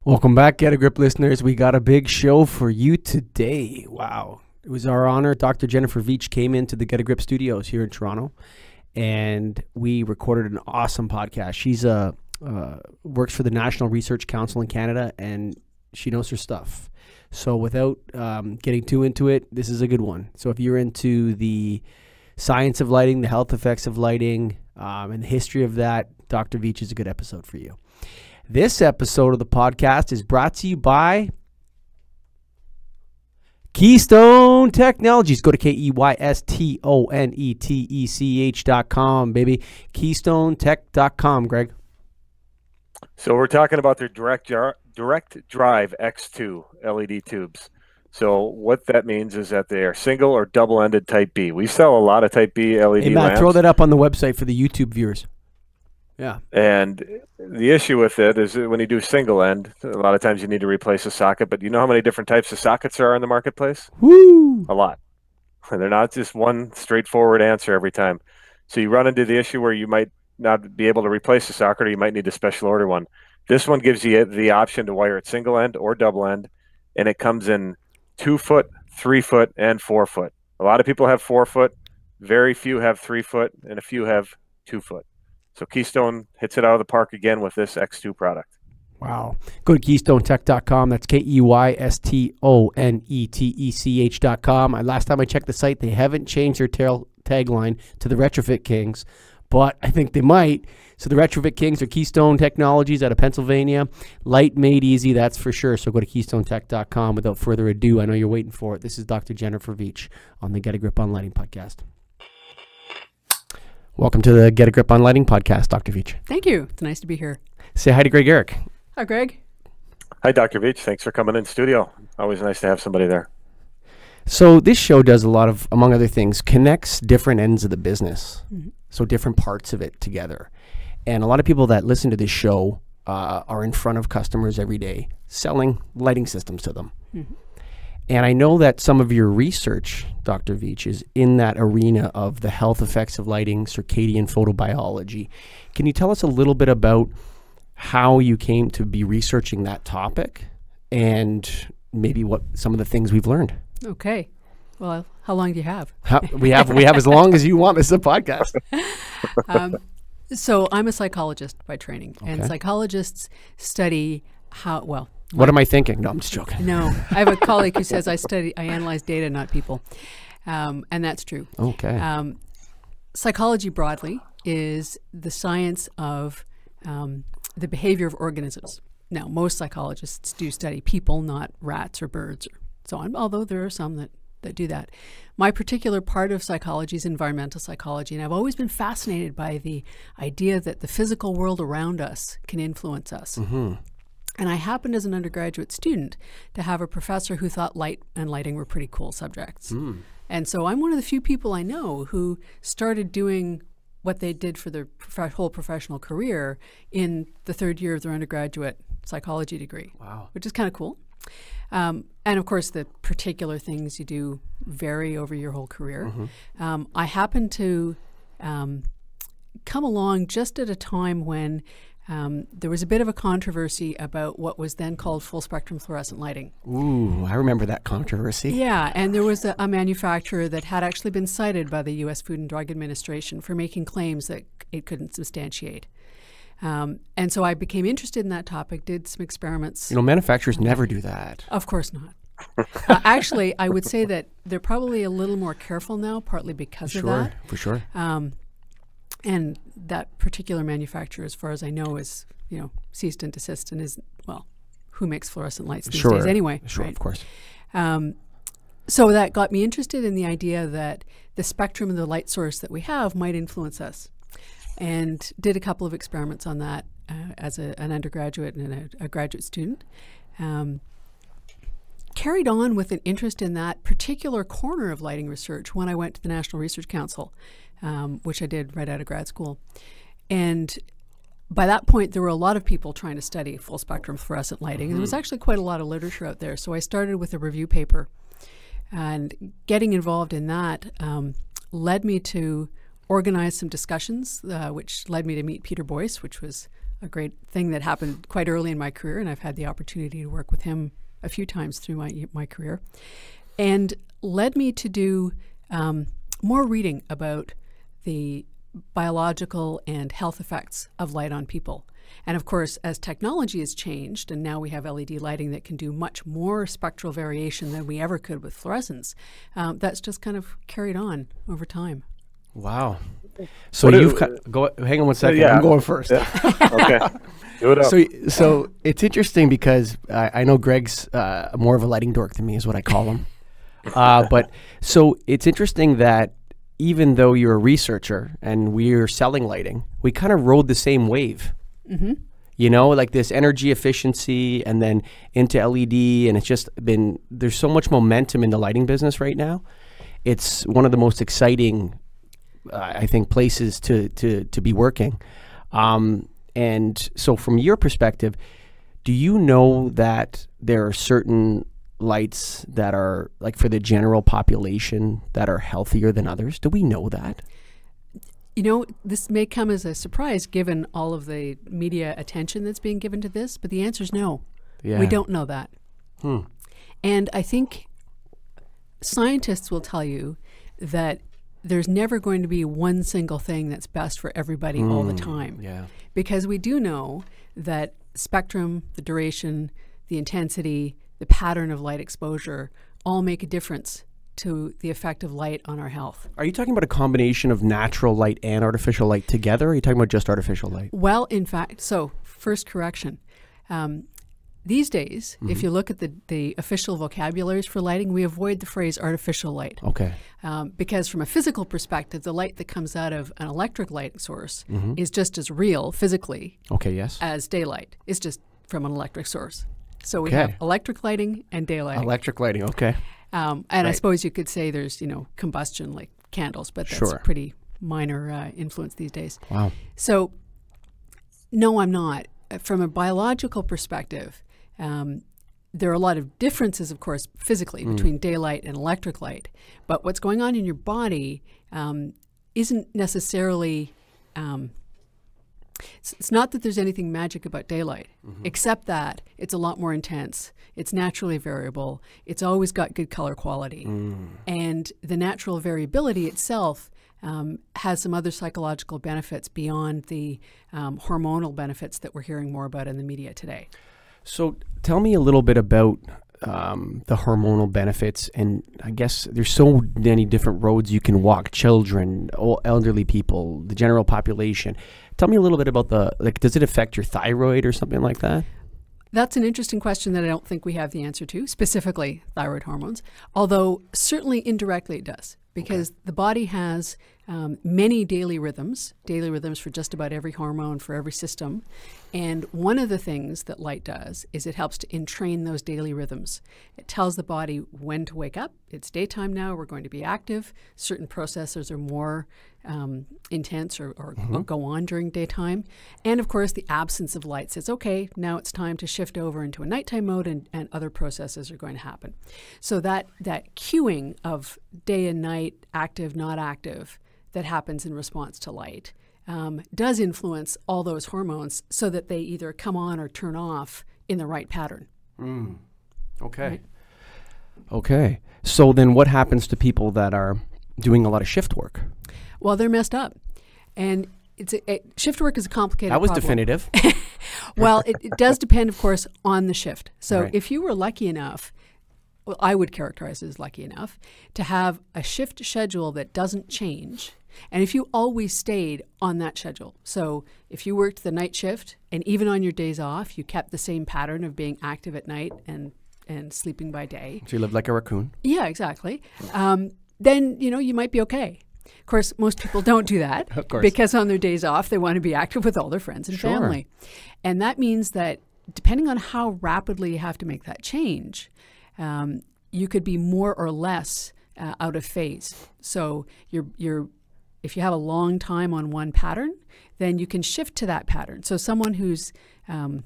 Welcome back, Get a Grip listeners. We got a big show for you today. Wow. It was our honor. Dr. Jennifer Veitch came into the Get a Grip studios here in Toronto, and we recorded an awesome podcast. She's works for the National Research Council in Canada, and she knows her stuff. So without getting too into it, this is a good one. So if you're into the science of lighting, the health effects of lighting, and the history of that, Dr. Veitch is a good episode for you. This episode of the podcast is brought to you by Keystone Technologies. Go to KEYSTONETECH.com, baby. KeystoneTech.com, Greg. So we're talking about their direct drive X2 LED tubes. So what that means is that they are single or double-ended Type B. We sell a lot of Type B LED Hey, Matt, lamps. throw that up on the website for the YouTube viewers. Yeah. And the issue with it is that when you do single end, a lot of times you need to replace a socket, but you know how many different types of sockets there are in the marketplace? Woo! A lot. They're not just one straightforward answer every time. So you run into the issue where you might not be able to replace the socket, or you might need to special order one. This one gives you the option to wire it single end or double end, and it comes in 2 foot, 3 foot, and 4 foot. A lot of people have 4 foot, very few have 3 foot, and a few have 2 foot. So Keystone hits it out of the park again with this X2 product. Wow. Go to KeystoneTech.com. That's KEYSTONETECH.com. Last time I checked the site, they haven't changed their tagline to the Retrofit Kings, but I think they might. So the Retrofit Kings are Keystone Technologies out of Pennsylvania. Light made easy, that's for sure. So go to KeystoneTech.com. Without further ado, I know you're waiting for it. This is Dr. Jennifer Veitch on the Get a Grip on Lighting podcast. Welcome to the Get a Grip on Lighting podcast, Dr. Veitch. Thank you. It's nice to be here. Say hi to Greg Eric. Hi, Greg. Hi, Dr. Veitch. Thanks for coming in studio. Always nice to have somebody there. So this show does a lot of, among other things, connects different ends of the business. Mm-hmm. So different parts of it together. And a lot of people that listen to this show are in front of customers every day selling lighting systems to them. Mm-hmm. And I know that some of your research, Dr. Veitch, is in that arena of the health effects of lighting, circadian photobiology. Can you tell us a little bit about how you came to be researching that topic and maybe what some of the things we've learned? Okay. Well, how long do you have? We have as long as you want. This is a podcast. So I'm a psychologist by training, and psychologists study how, well... What am I thinking? No, I'm just joking. No. I have a colleague who says I analyze data, not people. And that's true. Okay. Psychology broadly is the science of the behavior of organisms. Now, most psychologists do study people, not rats or birds or so on, although there are some that do that. My particular part of psychology is environmental psychology, and I've always been fascinated by the idea that the physical world around us can influence us. Mm-hmm. And I happened as an undergraduate student to have a professor who thought light and lighting were pretty cool subjects. Mm. And so I'm one of the few people I know who started doing what they did for their whole professional career in the third year of their undergraduate psychology degree. Wow. Which is kind of cool. And of course, the particular things you do vary over your whole career. Mm-hmm. I happened to come along just at a time when there was a bit of a controversy about what was then called full spectrum fluorescent lighting. Ooh, I remember that controversy. Yeah, and there was a manufacturer that had actually been cited by the U.S. Food and Drug Administration for making claims that it couldn't substantiate. And so I became interested in that topic, did some experiments. You know, manufacturers never do that. Of course not. Actually, I would say that they're probably a little more careful now, partly because of that. For sure. And that particular manufacturer, as far as I know, is, ceased and desist and is, well, who makes fluorescent lights these days anyway? Sure, right? Of course. So that got me interested in the idea that the spectrum of the light source that we have might influence us, and did a couple of experiments on that as an undergraduate and a graduate student. Carried on with an interest in that particular corner of lighting research when I went to the National Research Council, which I did right out of grad school. And by that point, there were a lot of people trying to study full spectrum fluorescent lighting. Mm-hmm. And there was actually quite a lot of literature out there. So I started with a review paper. And getting involved in that led me to organize some discussions, which led me to meet Peter Boyce, which was a great thing that happened quite early in my career, and I've had the opportunity to work with him a few times through my career, and led me to do more reading about the biological and health effects of light on people. And of course, as technology has changed, and now we have LED lighting that can do much more spectral variation than we ever could with fluorescents, that's just kind of carried on over time. Wow. So hang on one second. Yeah. I'm going first. Yeah. Okay. Do it up. So it's interesting because I know Greg's more of a lighting dork than me, is what I call him. But so it's interesting that even though you're a researcher and we're selling lighting, we kind of rode the same wave. Mm-hmm. You know, like this energy efficiency and then into LED, and it's just been, there's so much momentum in the lighting business right now. It's one of the most exciting, I think, places to be working. And so from your perspective, do you know that there are certain lights that are, like, for the general population that are healthier than others? Do we know that? You know, this may come as a surprise given all of the media attention that's being given to this, but the answer is no. Yeah. We don't know that. And I think scientists will tell you that there's never going to be one single thing that's best for everybody all the time. Yeah. Because we do know that spectrum, the duration, the intensity, the pattern of light exposure all make a difference to the effect of light on our health. Are you talking about a combination of natural light and artificial light together, or are you talking about just artificial light? Well, in fact, so first correction. These days, if you look at the official vocabularies for lighting, we avoid the phrase artificial light. Okay. Because from a physical perspective, the light that comes out of an electric light source is just as real physically as daylight. It's just from an electric source. So we have electric lighting and daylight. Electric lighting, okay. And I suppose you could say there's, you know, combustion like candles, but that's a pretty minor influence these days. Wow. So, no, I'm not. From a biological perspective, there are a lot of differences, of course, physically between daylight and electric light. But what's going on in your body isn't necessarily... It's not that there's anything magic about daylight, except that it's a lot more intense. It's naturally variable. It's always got good color quality. And the natural variability itself has some other psychological benefits beyond the hormonal benefits that we're hearing more about in the media today. So tell me a little bit about the hormonal benefits, and I guess there's so many different roads you can walk. Children, elderly people, the general population. Tell me a little bit about does it affect your thyroid or something like that? That's an interesting question that I don't think we have the answer to, specifically thyroid hormones, although certainly indirectly it does, because the body has many daily rhythms for just about every hormone, for every system. And one of the things that light does is it helps to entrain those daily rhythms. It tells the body when to wake up. It's daytime now, we're going to be active. Certain processes are more intense or go on during daytime. And of course, the absence of light says, okay, now it's time to shift over into a nighttime mode, and other processes are going to happen. So that cueing of day and night, active, not active, that happens in response to light does influence all those hormones so that they either come on or turn off in the right pattern. Okay. Right? Okay. So then what happens to people that are doing a lot of shift work? Well, they're messed up. And shift work is a complicated problem. That was definitive. Well, it does depend, of course, on the shift. So if you were lucky enough, well, I would characterize it as lucky enough, to have a shift schedule that doesn't change, and if you always stayed on that schedule. So if you worked the night shift, and even on your days off, you kept the same pattern of being active at night and sleeping by day. So you lived like a raccoon. Yeah, exactly. Then, you might be okay. Of course, most people don't do that. Of course. Because on their days off, they want to be active with all their friends and family. And that means that depending on how rapidly you have to make that change, you could be more or less out of phase. So if you have a long time on one pattern, then you can shift to that pattern. So someone who's on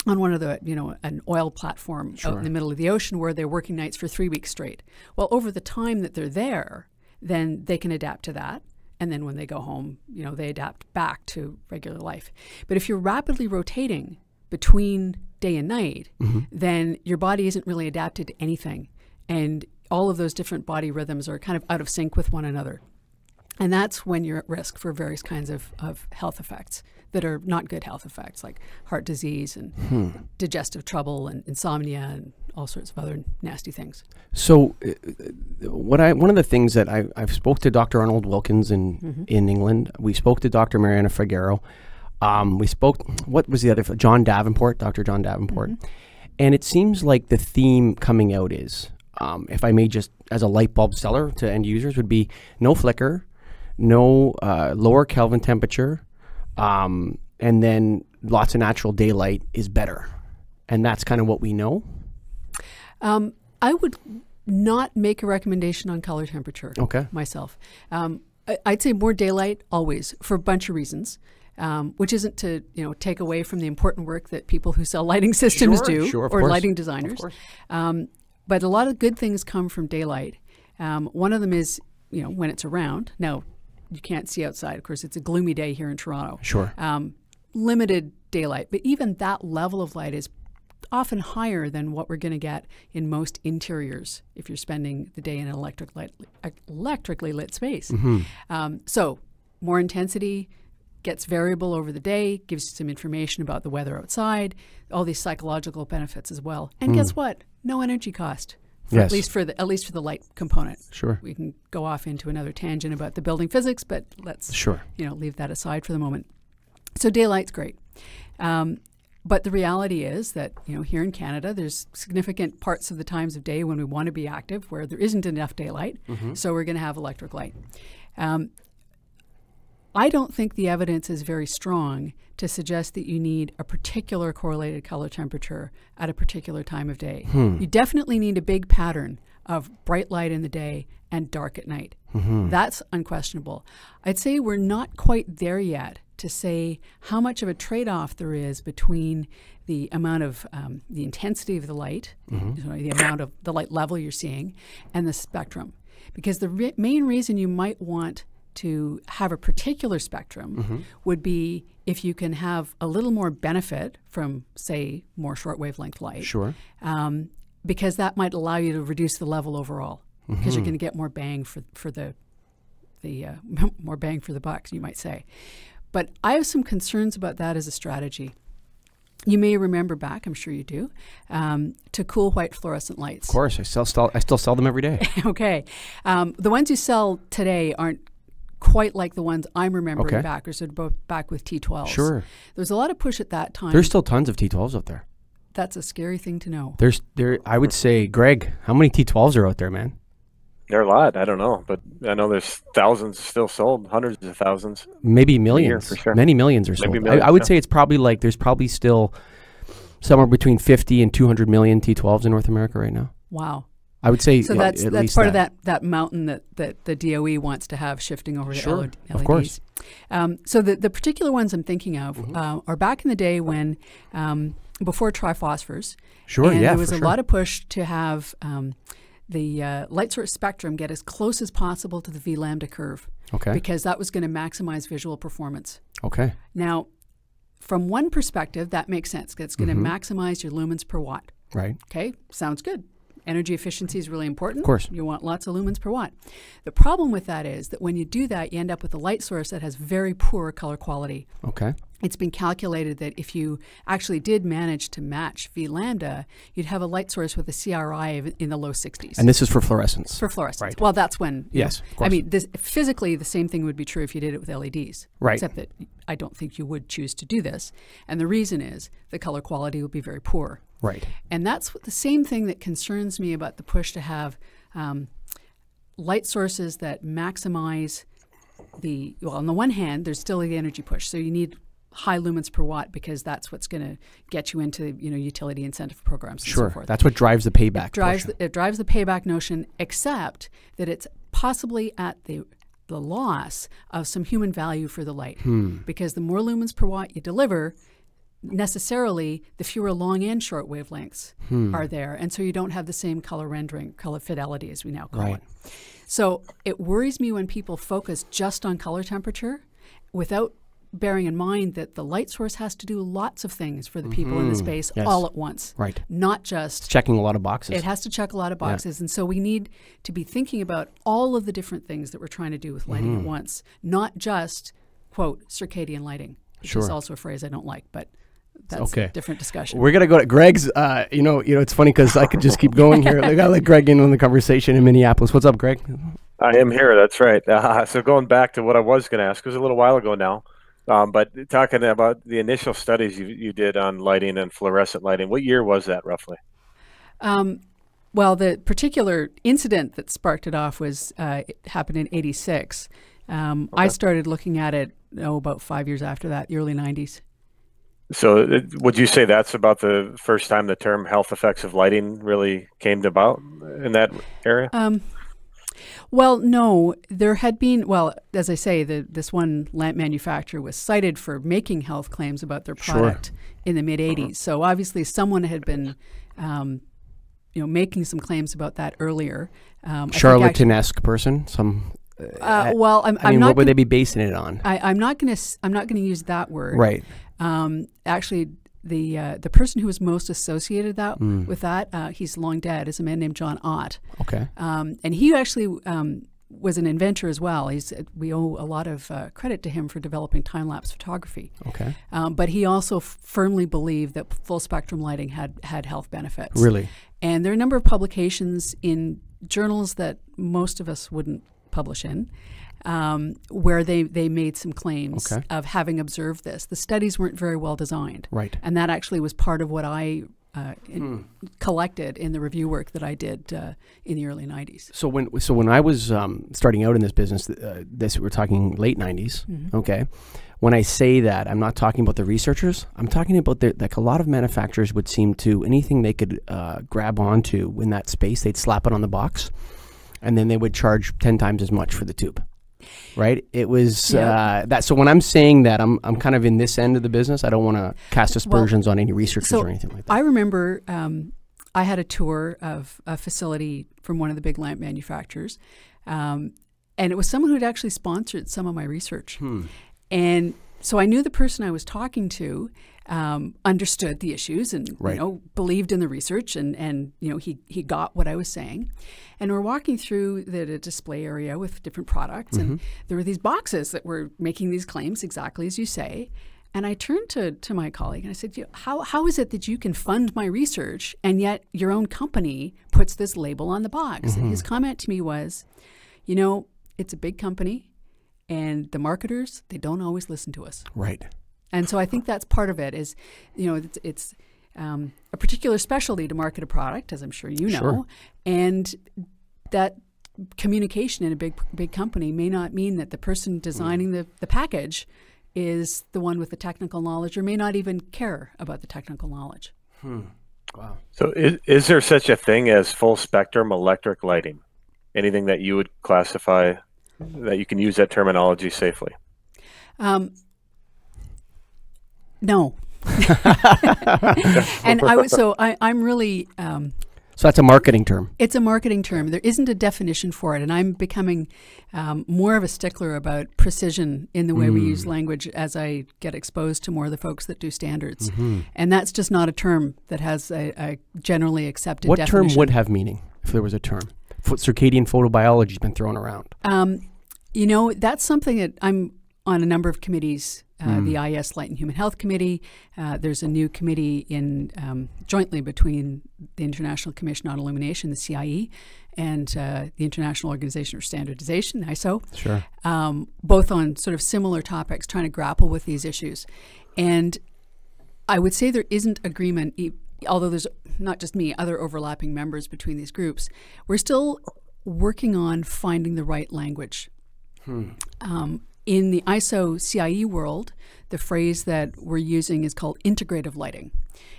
one of the, an oil platform out in the middle of the ocean where they're working nights for 3 weeks straight. Well, over the time that they're there, then they can adapt to that. And then when they go home, they adapt back to regular life. But if you're rapidly rotating between day and night, then your body isn't really adapted to anything. And all of those different body rhythms are kind of out of sync with one another. And that's when you're at risk for various kinds of health effects that are not good health effects, like heart disease and digestive trouble and insomnia and all sorts of other nasty things. So one of the things that I've spoke to Dr. Arnold Wilkins in England. We spoke to Dr. Mariana Figueroa. We spoke, what was the other, John Davenport, Dr. John Davenport. And it seems like the theme coming out is, if I may just, as a light bulb seller to end users, would be no flicker, no lower Kelvin temperature, and then lots of natural daylight is better. And that's kind of what we know. I would not make a recommendation on color temperature myself. I'd say more daylight always, for a bunch of reasons, which isn't to take away from the important work that people who sell lighting systems do, or lighting designers. But a lot of good things come from daylight. One of them is when it's around. Now, you can't see outside. Of course, it's a gloomy day here in Toronto. Limited daylight, but even that level of light is often higher than what we're going to get in most interiors if you're spending the day in an electrically lit space. So more intensity, gets variable over the day, gives you some information about the weather outside, all these psychological benefits as well. And guess what? No energy cost. At least for the light component. We can go off into another tangent about the building physics, but let's leave that aside for the moment. So daylight's great. But the reality is that, here in Canada, there's significant parts of the times of day when we want to be active where there isn't enough daylight. So we're going to have electric light. I don't think the evidence is very strong to suggest that you need a particular correlated color temperature at a particular time of day. You definitely need a big pattern of bright light in the day and dark at night. That's unquestionable. I'd say we're not quite there yet to say how much of a trade-off there is between the amount of the intensity of the light, the amount of the light level you're seeing, and the spectrum. Because the main reason you might want to have a particular spectrum would be if you can have a little more benefit from, say, more short wavelength light. Because that might allow you to reduce the level overall. Because you're going to get more bang for the more bang for the buck, you might say. But I have some concerns about that as a strategy. You may remember back, I'm sure you do, to cool white fluorescent lights. Of course, I still sell them every day. The ones you sell today aren't quite like the ones I'm remembering back, or sort of both back with T12s. There's a lot of push at that time. There's still tons of T12s out there. That's a scary thing to know. I would say, Greg, how many T12s are out there, man? There are a lot. I don't know, but I know there's thousands still sold, hundreds of thousands. Maybe millions. For sure. Many millions are sold. Millions, I would say it's probably there's probably still somewhere between 50 and 200 million T12s in North America right now. Wow. I would say so. That's part of that mountain that the DOE wants to have shifting over to LEDs. Of course. So the particular ones I'm thinking of are back in the day when before triphosphors. There was a lot of push to have the light source spectrum get as close as possible to the V lambda curve. Because that was going to maximize visual performance. Now, from one perspective, that makes sense. It's going to maximize your lumens per watt. Sounds good. Energy efficiency is really important. Of course. You want lots of lumens per watt. The problem with that is that when you do that, you end up with a light source that has very poor color quality. It's been calculated that if you actually did manage to match V lambda, you'd have a light source with a CRI in the low 60s. And this is for fluorescence. For fluorescence. Right. Well, that's when. Yes, of course. I mean, physically, the same thing would be true if you did it with LEDs. Except that I don't think you would choose to do this. And the reason is the color quality would be very poor. And that's the same thing that concerns me about the push to have light sources that maximize on the one hand, there's still the energy push. So you need high lumens per watt because that's what's going to get you into utility incentive programs and so forth. That's what drives the payback. It drives the payback notion, except that it's possibly at the loss of some human value for the light. Because the more lumens per watt you deliver, necessarily the fewer long and short wavelengths are there. And so you don't have the same color rendering, color fidelity as we now call it. So it worries me when people focus just on color temperature without bearing in mind that the light source has to do lots of things for the people in the space all at once. Right. Not just... It's checking a lot of boxes. It has to check a lot of boxes. And so we need to be thinking about all of the different things that we're trying to do with lighting at once, not just, quote, circadian lighting, which is also a phrase I don't like, but that's a different discussion. We're going to go to Greg's. You know, it's funny because I could just keep going here. I got to let Greg in on the conversation in Minneapolis. What's up, Greg? I am here. That's right. So going back to what I was going to ask, it was a little while ago now. But talking about the initial studies you did on lighting and fluorescent lighting, what year was that roughly? Well, the particular incident that sparked it off was it happened in '86. I started looking at it about 5 years after that, the early '90s. So would you say that's about the first time the term health effects of lighting really came about in that area? Well, no, there had been, well, as I say, this one lamp manufacturer was cited for making health claims about their product in the mid-'80s. So obviously someone had been, making some claims about that earlier. Charlatan-esque person? Well, I'm I mean, not what would they be basing it on? I'm not going to use that word. Right. Actually, the person who was most associated with that, he's long dead, is a man named John Ott. Okay. And he actually was an inventor as well. We owe a lot of credit to him for developing time-lapse photography. Okay. But he also firmly believed that full spectrum lighting had health benefits. Really? And there are a number of publications in journals that most of us wouldn't publish in, where they made some claims of having observed this. The studies weren't very well designed. Right. And that actually was part of what I collected in the review work that I did in the early '90s. So when I was starting out in this business, we're talking late '90s. Okay. When I say that, I'm not talking about the researchers. I'm talking about like a lot of manufacturers would seem to, anything they could grab onto in that space, they'd slap it on the box, and then they would charge 10 times as much for the tube. Right? It was that. So when I'm saying that, I'm kind of in this end of the business. I don't want to cast aspersions on any researchers or anything like that. I remember I had a tour of a facility from one of the big lamp manufacturers, and it was someone who had actually sponsored some of my research. And so I knew the person I was talking to understood the issues and believed in the research, and he got what I was saying. And we're walking through the display area with different products, and there were these boxes that were making these claims exactly as you say. And I turned to my colleague and I said, how is it that you can fund my research and yet your own company puts this label on the box? And his comment to me was, it's a big company, and the marketers, they don't always listen to us. Right. And so I think that's part of it is, it's a particular specialty to market a product, as I'm sure you know, and that communication in a big company may not mean that the person designing the package is the one with the technical knowledge, or may not even care about the technical knowledge. Wow. So is there such a thing as full spectrum electric lighting? Anything that you would classify that you can use that terminology safely? No. And I'm really... so that's a marketing term. It's a marketing term. There isn't a definition for it, and I'm becoming more of a stickler about precision in the way we use language as I get exposed to more of the folks that do standards. And that's just not a term that has a generally accepted definition. What term would have meaning if there was a term? Circadian photobiology has been thrown around. That's something that I'm on a number of committees. The IS Light and Human Health Committee. There's a new committee jointly between the International Commission on Illumination, the CIE, and the International Organization for Standardization, ISO. Sure. Both on sort of similar topics, trying to grapple with these issues. And I would say there isn't agreement, although there's not just me, other overlapping members between these groups. We're still working on finding the right language. In the ISO CIE world, the phrase that we're using is called integrative lighting.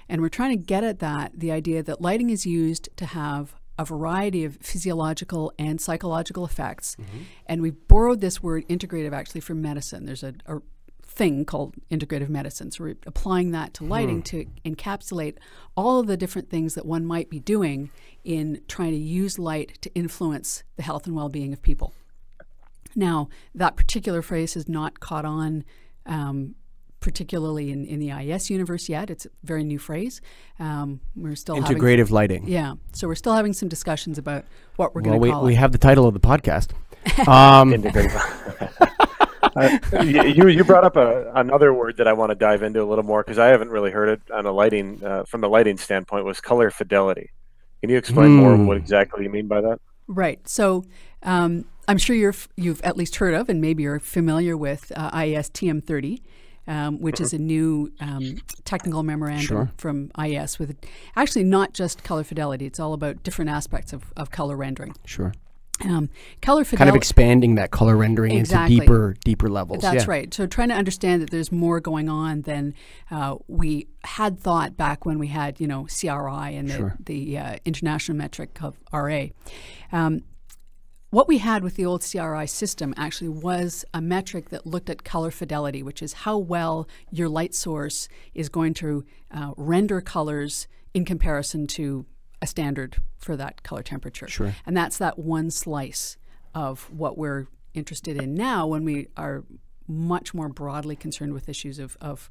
And we're trying to get at the idea that lighting is used to have a variety of physiological and psychological effects. And we've borrowed this word integrative actually from medicine. There's a thing called integrative medicine. So we're applying that to lighting to encapsulate all of the different things that one might be doing in trying to use light to influence the health and well-being of people. Now, that particular phrase has not caught on particularly in the IES universe yet. It's a very new phrase. We're still Integrative lighting. Yeah. So we're still having some discussions about what we're going to call it. We have the title of the podcast. You brought up another word that I want to dive into a little more because I haven't really heard it on a lighting from the lighting standpoint, was color fidelity. Can you explain more what exactly you mean by that? Right. So I'm sure you've at least heard of, and maybe you're familiar with IES TM30, which is a new technical memorandum from IES with actually not just color fidelity. It's all about different aspects of color rendering. Sure. Color fidelity, kind of expanding that color rendering into deeper levels. That's right. So trying to understand that there's more going on than we had thought back when we had, CRI and the international metric of RA. What we had with the old CRI system actually was a metric that looked at color fidelity, which is how well your light source is going to render colors in comparison to a standard for that color temperature. Sure. And that's that one slice of what we're interested in now when we are much more broadly concerned with issues of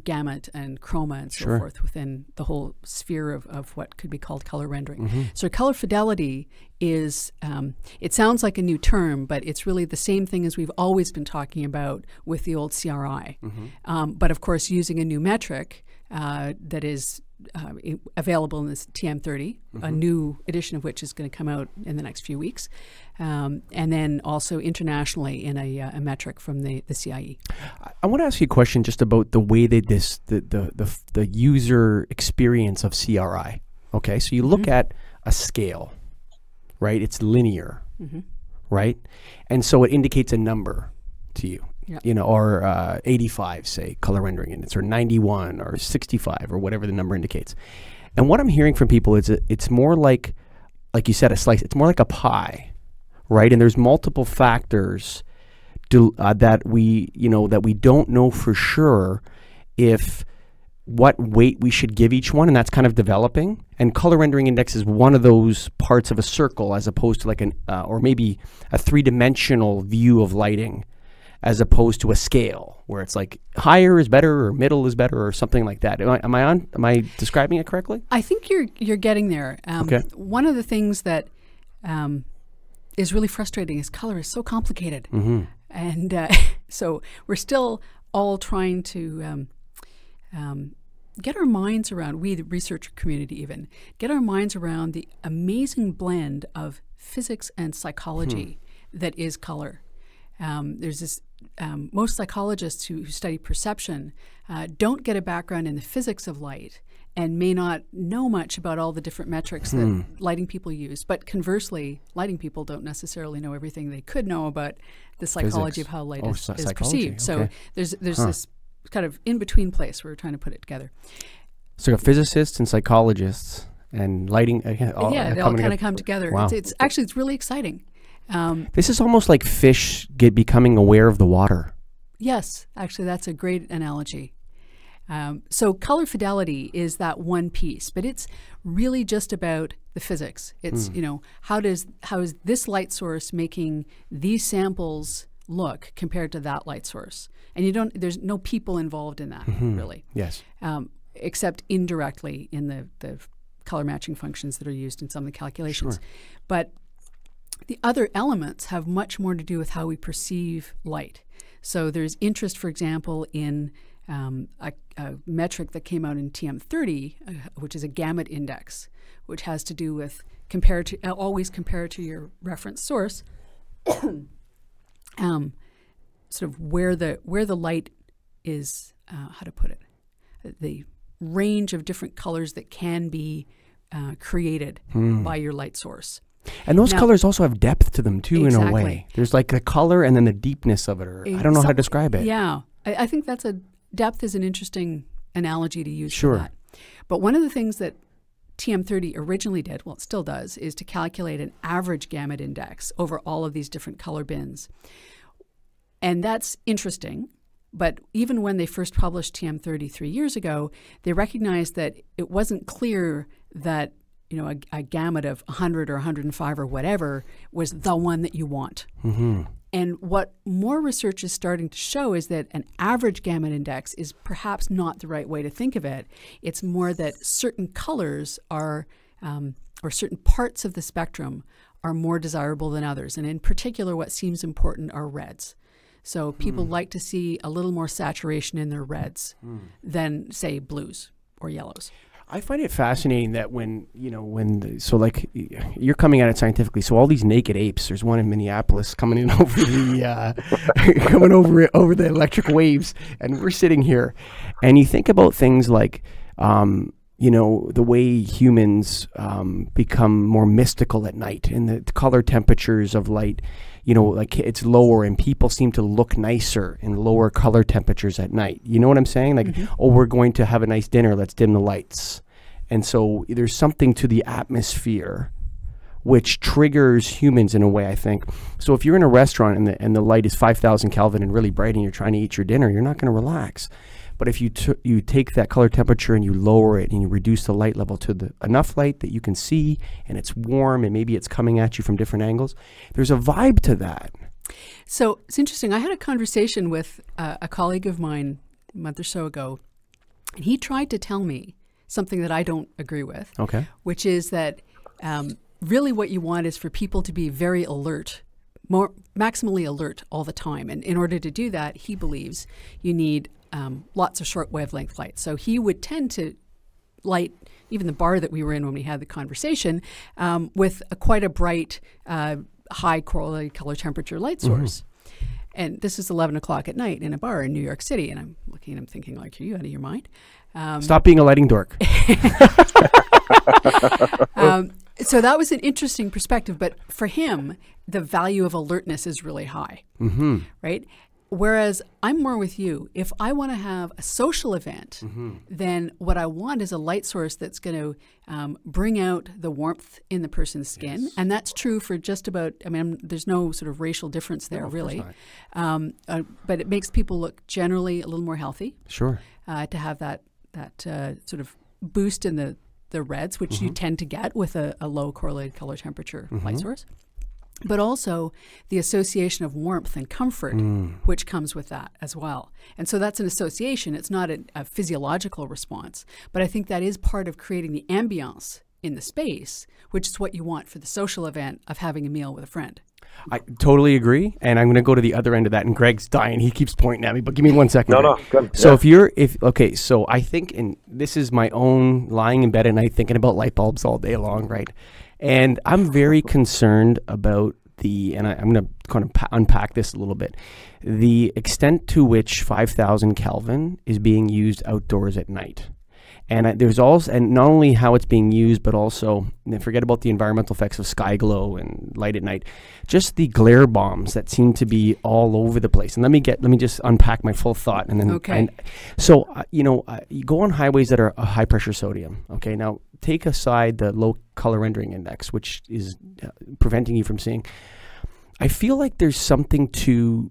gamut and chroma and so forth within the whole sphere of what could be called color rendering. So color fidelity is, it sounds like a new term, but it's really the same thing as we've always been talking about with the old CRI. But of course using a new metric that is available in this TM30, a new edition of which is going to come out in the next few weeks, and then also internationally in a metric from the CIE. I want to ask you a question just about the way that the user experience of CRI. Okay, so you look at a scale, right? It's linear, right? And so it indicates a number to you. Or 85, say, color rendering units, or 91, or 65, or whatever the number indicates. And what I'm hearing from people is it's more like you said, a slice. It's more like a pie, right? And there's multiple factors that we don't know for sure if what weight we should give each one, and that's kind of developing. And color rendering index is one of those parts of a circle, as opposed to like or maybe a three-dimensional view of lighting, as opposed to a scale where it's like higher is better or middle is better or something like that. Am I describing it correctly? I think you're getting there. Okay. One of the things that is really frustrating is color is so complicated. And so we're still all trying to get our minds around, we the researcher community even, get our minds around the amazing blend of physics and psychology that is color. There's this, most psychologists who study perception don't get a background in the physics of light and may not know much about all the different metrics that lighting people use. But conversely, lighting people don't necessarily know everything they could know about the psychology of how light is perceived. Okay. So there's this kind of in-between place where we're trying to put it together. So physicists and psychologists and lighting, they all kind of come together. Wow. It's actually really exciting. This is almost like fish becoming aware of the water. Yes, actually, that's a great analogy. So color fidelity is that one piece, but it's really just about the physics. It's how is this light source making these samples look compared to that light source? And there's no people involved in that really. Yes. Except indirectly in the color matching functions that are used in some of the calculations. But the other elements have much more to do with how we perceive light. So there's interest, for example, in a metric that came out in TM30, which is a Gamut index, which has to do with always compare to your reference source, sort of where the light is, how to put it, the range of different colors that can be created by your light source. And those colors also have depth to them too, in a way. There's like the color and then the deepness of it, or I don't know how to describe it. Yeah, I think depth is an interesting analogy to use for that. But one of the things that TM30 originally did, well, it still does, is to calculate an average gamut index over all of these different color bins. And that's interesting. But even when they first published TM30 3 years ago, they recognized that it wasn't clear that a gamut of 100 or 105 or whatever was the one that you want. Mm-hmm. And what more research is starting to show is that an average gamut index is perhaps not the right way to think of it. It's more that certain colors are, or certain parts of the spectrum are more desirable than others. And in particular, what seems important are reds. So people like to see a little more saturation in their reds than, say, blues or yellows. I find it fascinating that you're coming at it scientifically. So all these naked apes, there's one in Minneapolis coming in over the coming over the electric waves, and we're sitting here, and you think about things like the way humans become more mystical at night, and the color temperatures of light. Like it's lower, and people seem to look nicer in lower color temperatures at night. You know what I'm saying? Like, oh, we're going to have a nice dinner, let's dim the lights. And so there's something to the atmosphere which triggers humans in a way, I think. So if you're in a restaurant and the light is 5,000 Kelvin and really bright and you're trying to eat your dinner, you're not going to relax. But if you take that color temperature and you lower it and you reduce the light level to enough light that you can see, and it's warm and maybe it's coming at you from different angles, there's a vibe to that. So it's interesting. I had a conversation with a colleague of mine a month or so ago, and he tried to tell me something that I don't agree with, which is that really what you want is for people to be very alert, more maximally alert all the time. And in order to do that, he believes you need lots of short wavelength light. So he would tend to light even the bar that we were in when we had the conversation with quite a bright, high correlated color temperature light source. And this is 11 o'clock at night in a bar in New York City. And I'm looking at him thinking, like, are you out of your mind? Stop being a lighting dork. So that was an interesting perspective. But for him, the value of alertness is really high, right? Whereas I'm more with you. If I want to have a social event, then what I want is a light source that's going to bring out the warmth in the person's skin. Yes. And that's true for just about, there's no sort of racial difference there, really. But it makes people look generally a little more healthy. Sure. To have that sort of boost in the reds, which you tend to get with a low correlated color temperature light source. But also the association of warmth and comfort, which comes with that as well. And so that's an association. It's not a physiological response. But I think that is part of creating the ambience in the space, which is what you want for the social event of having a meal with a friend. I totally agree. And I'm going to go to the other end of that. And Greg's dying. He keeps pointing at me. But give me 1 second. No, good. So so I think, and this is my own lying in bed at night thinking about light bulbs all day long, right? And I'm very concerned about and I'm going to kind of unpack this a little bit, the extent to which 5,000 Kelvin is being used outdoors at night. And there's also, and not only how it's being used, but also, forget about the environmental effects of sky glow and light at night, just the glare bombs that seem to be all over the place. And let me just unpack my full thought. And then, you go on highways that are a high pressure sodium. Okay. Now take aside the low color rendering index, which is preventing you from seeing. I feel like there's something to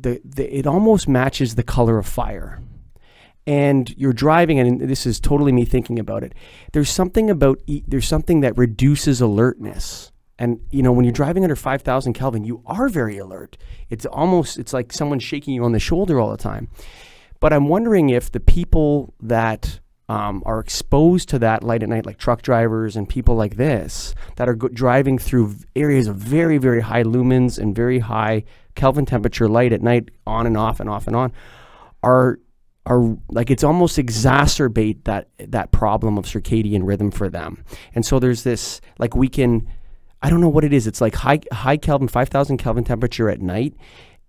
it almost matches the color of fire. And you're driving, and this is totally me thinking about it. There's something that reduces alertness. And, when you're driving under 5,000 Kelvin, you are very alert. It's like someone shaking you on the shoulder all the time. But I'm wondering if the people that are exposed to that light at night, like truck drivers and people like this, that are driving through areas of very, very high lumens and very high Kelvin temperature light at night, on and off and off and on, are like, it's almost exacerbate that problem of circadian rhythm for them. And so there's this, like, I don't know what it is. It's like high Kelvin, 5,000 Kelvin temperature at night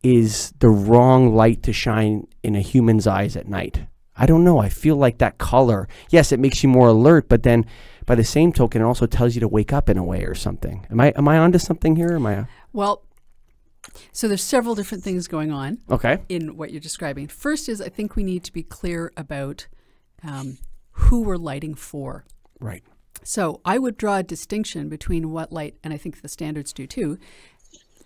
is the wrong light to shine in a human's eyes at night. I don't know. I feel like that color, yes, it makes you more alert, but then by the same token, it also tells you to wake up in a way or something. Am I onto something here? Well, so there's several different things going on in what you're describing. First is, I think we need to be clear about who we're lighting for. Right. So I would draw a distinction between what light, and I think the standards do too,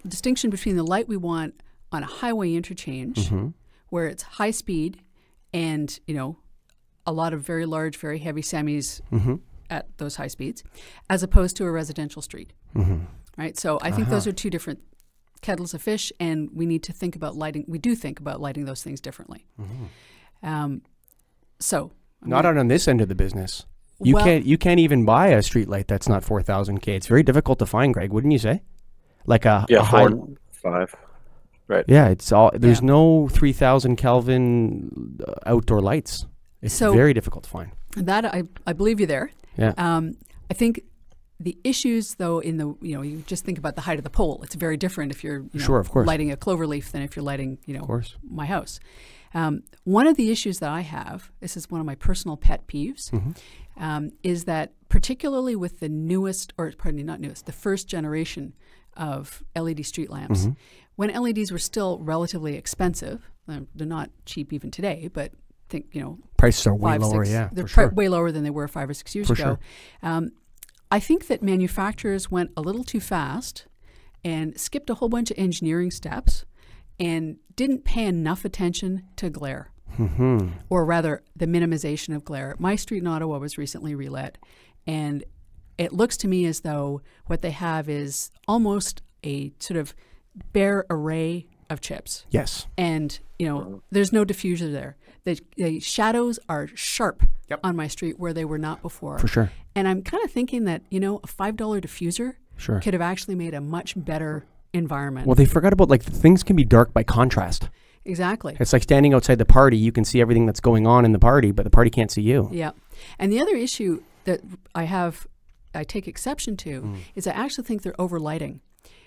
distinction between the light we want on a highway interchange, where it's high speed and, you know, a lot of very large, very heavy semis at those high speeds, as opposed to a residential street, right? So I think those are two different kettles of fish, and we need to think about lighting. We do think about lighting those things differently. So not on this end of the business. You can't even buy a street light that's not 4,000 K. It's very difficult to find, Greg, wouldn't you say? Like a high 5. Right. Yeah, it's all there's no 3,000 Kelvin outdoor lights. It's very difficult to find. That I believe you there. Yeah. I think the issues, though, in the, you know, you just think about the height of the pole. It's very different if you're of course, lighting a clover leaf than if you're lighting, you know, my house. One of the issues that I have, this is one of my personal pet peeves, is that particularly with the newest, or pardon me, not newest, the first generation of LED street lamps, when LEDs were still relatively expensive, they're not cheap even today, but think, you know, prices are way lower. They're way lower than they were 5 or 6 years ago. I think that manufacturers went a little too fast and skipped a whole bunch of engineering steps and didn't pay enough attention to glare, or rather the minimization of glare. My street in Ottawa was recently relit, and it looks to me as though what they have is almost a sort of bare array of chips. Yes. And, you know, there's no diffuser there. The shadows are sharp on my street where they were not before. For sure. And I'm kind of thinking that, you know, a $5 diffuser could have actually made a much better environment. Well, they forgot about, like, things can be dark by contrast. Exactly. It's like standing outside the party. You can see everything that's going on in the party, but the party can't see you. Yeah. And the other issue that I take exception to is I actually think they're overlighting.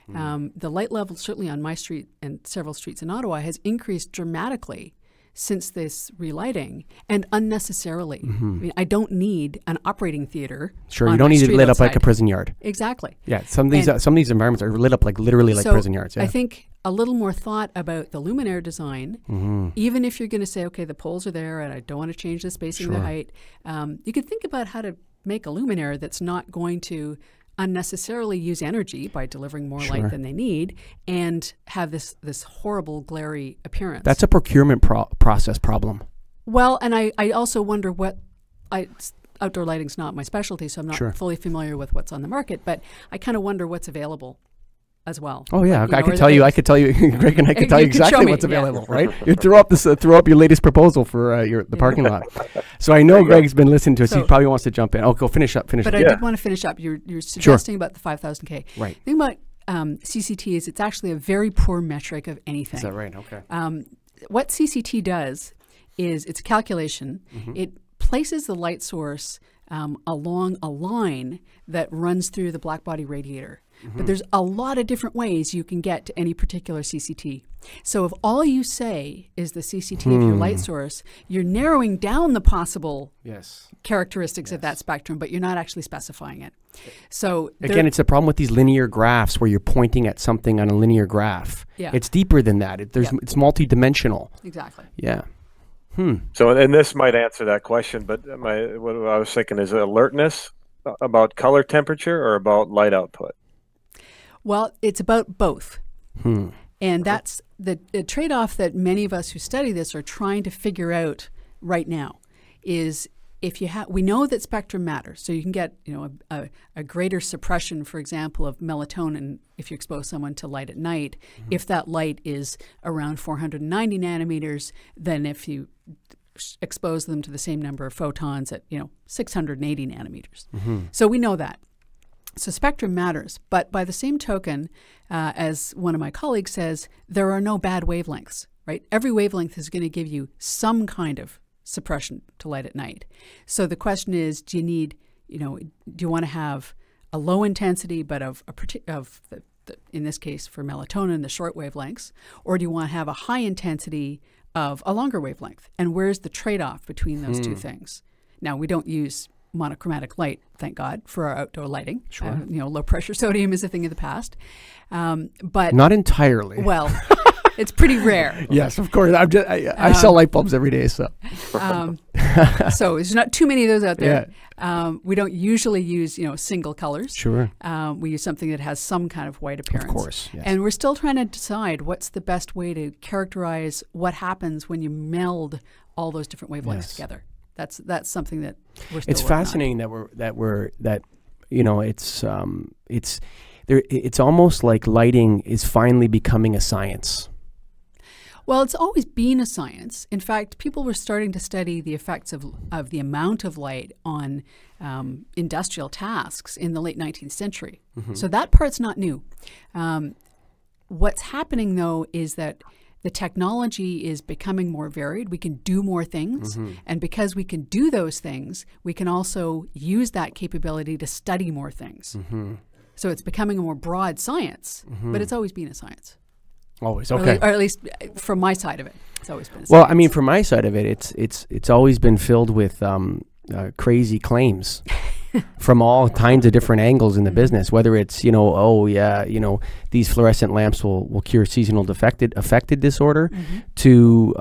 The light level, certainly on my street and several streets in Ottawa, has increased dramatically since this relighting, and unnecessarily. I mean, I don't need an operating theater. Sure, you don't need it lit up like a prison yard. Exactly. Yeah, some of these environments are lit up like literally like prison yards. Yeah. I think a little more thought about the luminaire design, even if you're going to say, okay, the poles are there and I don't want to change the spacing, the height, you could think about how to make a luminaire that's not going to unnecessarily use energy by delivering more light than they need and have this horrible glary appearance. That's a procurement process problem. Well, and I also wonder outdoor lighting's not my specialty, so I'm not fully familiar with what's on the market, but I kind of wonder what's available as well. Oh yeah, I could tell you, Greg and I could tell you exactly what's available, right? You throw up your latest proposal for the parking lot. So I know Greg's been listening to us. He probably wants to jump in. Oh, go finish up. But I did want to finish up. You're suggesting about the 5,000 K. Right. The thing about CCT is it's actually a very poor metric of anything. Is that right? Okay. What CCT does is it's a calculation. It places the light source along a line that runs through the black body radiator. But there's a lot of different ways you can get to any particular CCT. So if all you say is the CCT of your light source, you're narrowing down the possible characteristics of that spectrum, but you're not actually specifying it. So again, it's a problem with these linear graphs where you're pointing at something on a linear graph. Yeah. It's deeper than that. It's multi-dimensional. Exactly. Yeah. So, and this might answer that question, but what I was thinking is alertness about color temperature or about light output? Well, it's about both. And that's the trade-off that many of us who study this are trying to figure out right now is if you have, we know that spectrum matters. So you can get, you know, a greater suppression, for example, of melatonin if you expose someone to light at night, if that light is around 490 nanometers than if you expose them to the same number of photons at, you know, 680 nanometers. So we know that. So spectrum matters, but by the same token, as one of my colleagues says, there are no bad wavelengths, right? Every wavelength is going to give you some kind of suppression to light at night. So the question is, do you need, you know, do you want to have a low intensity, but in this case for melatonin, the short wavelengths, or do you want to have a high intensity of a longer wavelength? And where's the trade-off between those two things? Now, we don't use monochromatic light, thank God, for our outdoor lighting. You know, low pressure sodium is a thing of the past, but not entirely. Well, it's pretty rare. Yes, of course. I sell light bulbs every day, so. So there's not too many of those out there. We don't usually use, single colors. Sure. We use something that has some kind of white appearance. Of course, yes. And we're still trying to decide what's the best way to characterize what happens when you meld all those different wavelengths together. That's something that we're still It's fascinating that it's almost like lighting is finally becoming a science. Well, it's always been a science. In fact, people were starting to study the effects of the amount of light on industrial tasks in the late 19th century. So that part's not new. What's happening, though, is that the technology is becoming more varied. We can do more things. And because we can do those things, we can also use that capability to study more things. So it's becoming a more broad science, but it's always been a science. Always, okay. Or at least from my side of it, it's always been a science. Well, I mean, from my side of it, it's always been filled with crazy claims from all kinds of different angles in the business, whether it's, these fluorescent lamps will cure seasonal affected disorder to,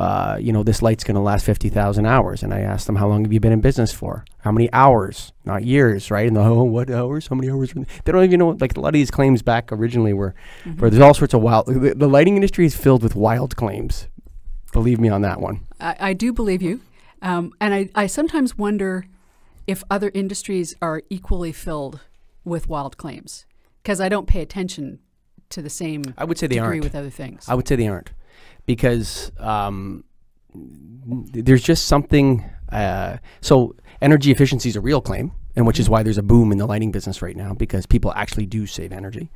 this light's going to last 50,000 hours. And I asked them, how long have you been in business for? How many hours? Not years, right? And what hours? How many hours? They don't even know. Like, a lot of these claims back originally were, there's all sorts of wild, the lighting industry is filled with wild claims. Believe me on that one. I do believe you. And I sometimes wonder if other industries are equally filled with wild claims, because I don't pay attention to the same I would say they degree aren't. with other things. I would say they aren't, because there's just something. So energy efficiency is a real claim, and which is why there's a boom in the lighting business right now, because people actually do save energy.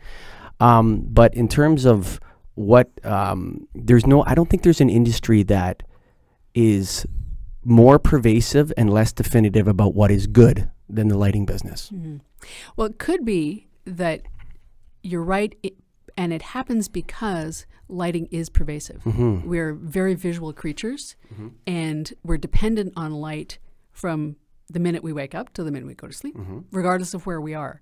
But in terms of what, I don't think there's an industry that is more pervasive and less definitive about what is good than the lighting business. Well, it could be that you're right, and it happens because lighting is pervasive. We're very visual creatures, and we're dependent on light from the minute we wake up to the minute we go to sleep, regardless of where we are.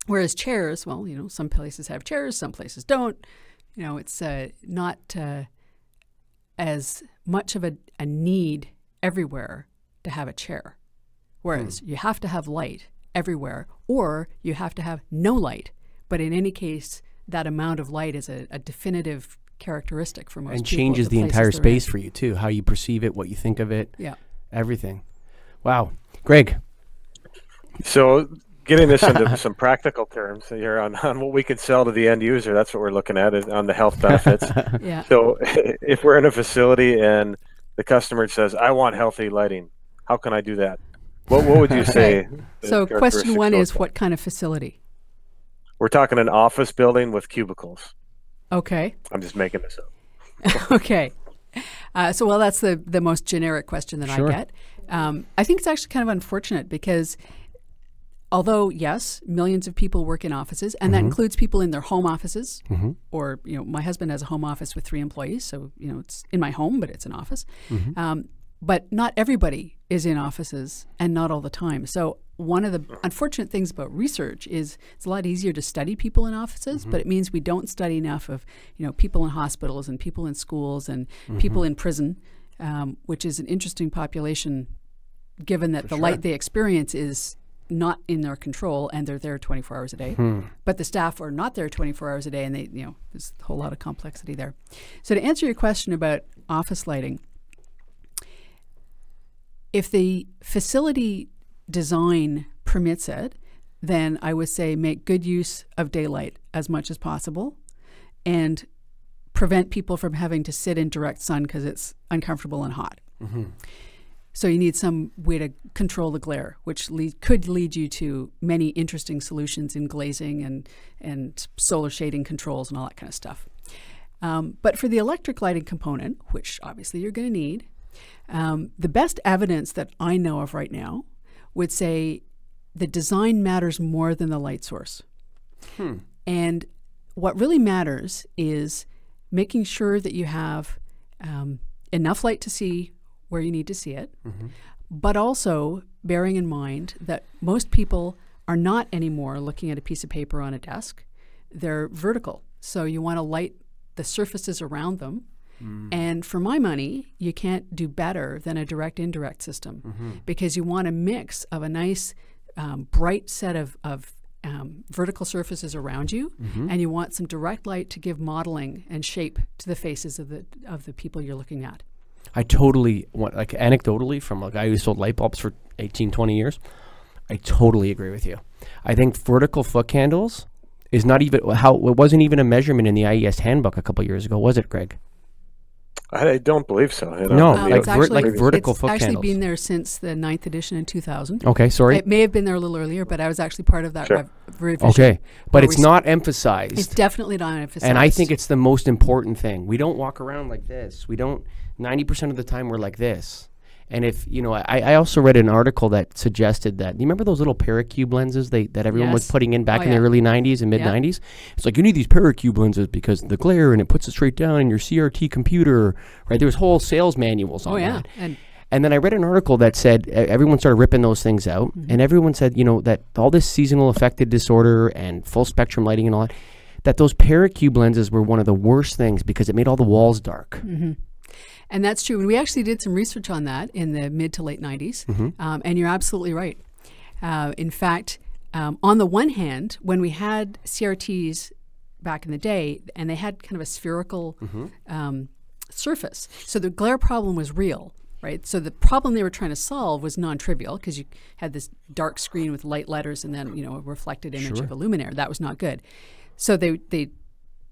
Whereas chairs, well, some places have chairs, some places don't. It's not as much of a need everywhere to have a chair, whereas you have to have light everywhere, or you have to have no light. But in any case, that amount of light is a definitive characteristic for most people. And changes the entire space for you too, how you perceive it, what you think of it, everything. Wow. Greg. So getting this into some practical terms here on what we can sell to the end user, that's what we're looking at on the health benefits. So if we're in a facility and the customer says, I want healthy lighting, how can I do that? What would you say? So question one is, what kind of facility? We're talking an office building with cubicles. Okay. I'm just making this up. Okay. That's the most generic question that I get. I think it's actually kind of unfortunate, because although, yes, millions of people work in offices, and that includes people in their home offices, or, my husband has a home office with 3 employees, so, it's in my home, but it's an office. But not everybody is in offices, and not all the time. So one of the unfortunate things about research is it's a lot easier to study people in offices, but it means we don't study enough of, people in hospitals and people in schools and people in prison, which is an interesting population, given that light they experience is not in their control, and they're there 24 hours a day. But the staff are not there 24 hours a day, and there's a whole lot of complexity there. So to answer your question about office lighting, if the facility design permits it, then I would say make good use of daylight as much as possible, and prevent people from having to sit in direct sun because it's uncomfortable and hot. So you need some way to control the glare, which could lead you to many interesting solutions in glazing and solar shading controls and all that kind of stuff. But for the electric lighting component, which obviously you're going to need, the best evidence that I know of right now would say the design matters more than the light source. And what really matters is making sure that you have enough light to see where you need to see it, but also bearing in mind that most people are not anymore looking at a piece of paper on a desk. They're vertical. So you want to light the surfaces around them. And for my money, you can't do better than a direct indirect system because you want a mix of a nice bright set of vertical surfaces around you, and you want some direct light to give modeling and shape to the faces of the people you're looking at. I totally want, like, anecdotally, from a guy who sold light bulbs for 18, 20 years, I totally agree with you. I think vertical foot candles is not even it wasn't even a measurement in the IES handbook a couple years ago, was it, Greg? I don't believe so. No, like vertical it's foot actually candles. been there since the 9th edition in 2000. Okay, sorry. It may have been there a little earlier, but I was actually part of that revision. Okay, but it's not emphasized. It's definitely not emphasized. And I think it's the most important thing. We don't walk around like this. We don't, 90% of the time we're like this. And if, you know, I also read an article that suggested that, you remember those little Paracube lenses that everyone was putting in back in the early 90s and mid 90s? It's like, you need these Paracube lenses because the glare, and it puts it straight down in your CRT computer, right? There was whole sales manuals on that. And then I read an article that said everyone started ripping those things out, and everyone said, you know, that all this seasonal affected disorder and full spectrum lighting and all that those Paracube lenses were one of the worst things because it made all the walls dark. And that's true. And we actually did some research on that in the mid to late 90s. And you're absolutely right. In fact, on the one hand, when we had CRTs back in the day, and they had kind of a spherical surface, so the glare problem was real, right? So the problem they were trying to solve was non-trivial because you had this dark screen with light letters and then, you know, a reflected image of a luminaire. That was not good. So they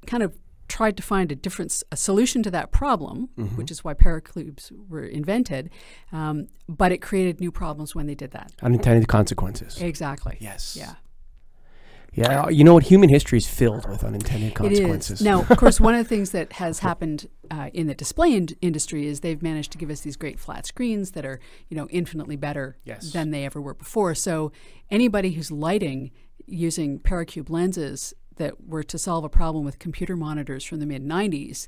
kind of tried to find a solution to that problem, which is why Paracubes were invented, but it created new problems when they did that. Unintended consequences. Exactly. Yes. Yeah. Yeah, you know what? Human history is filled with unintended consequences. It is. Now, of course, one of the things that has happened in the display industry is they've managed to give us these great flat screens that are, you know, infinitely better than they ever were before. So anybody who's lighting using Paracube lenses that were to solve a problem with computer monitors from the mid-90s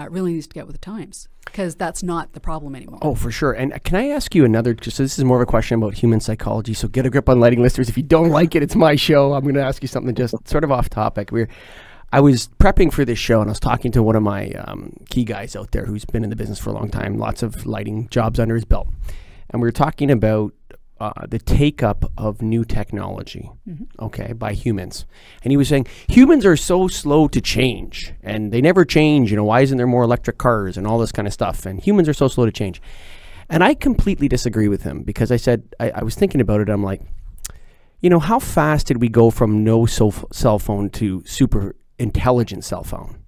really needs to get with the times because that's not the problem anymore. Oh, for sure. And can I ask you another, just so this is more of a question about human psychology, so get a grip on lighting listeners. If you don't like it, it's my show. I'm going to ask you something just sort of off topic. I was prepping for this show and I was talking to one of my key guys out there who's been in the business for a long time, lots of lighting jobs under his belt. And we were talking about the take-up of new technology, okay, by humans. And he was saying, humans are so slow to change, and they never change, you know, why isn't there more electric cars and all this kind of stuff, and humans are so slow to change. And I completely disagree with him, because I said, I was thinking about it, I'm like, you know, how fast did we go from no cell phone to super intelligent cell phone?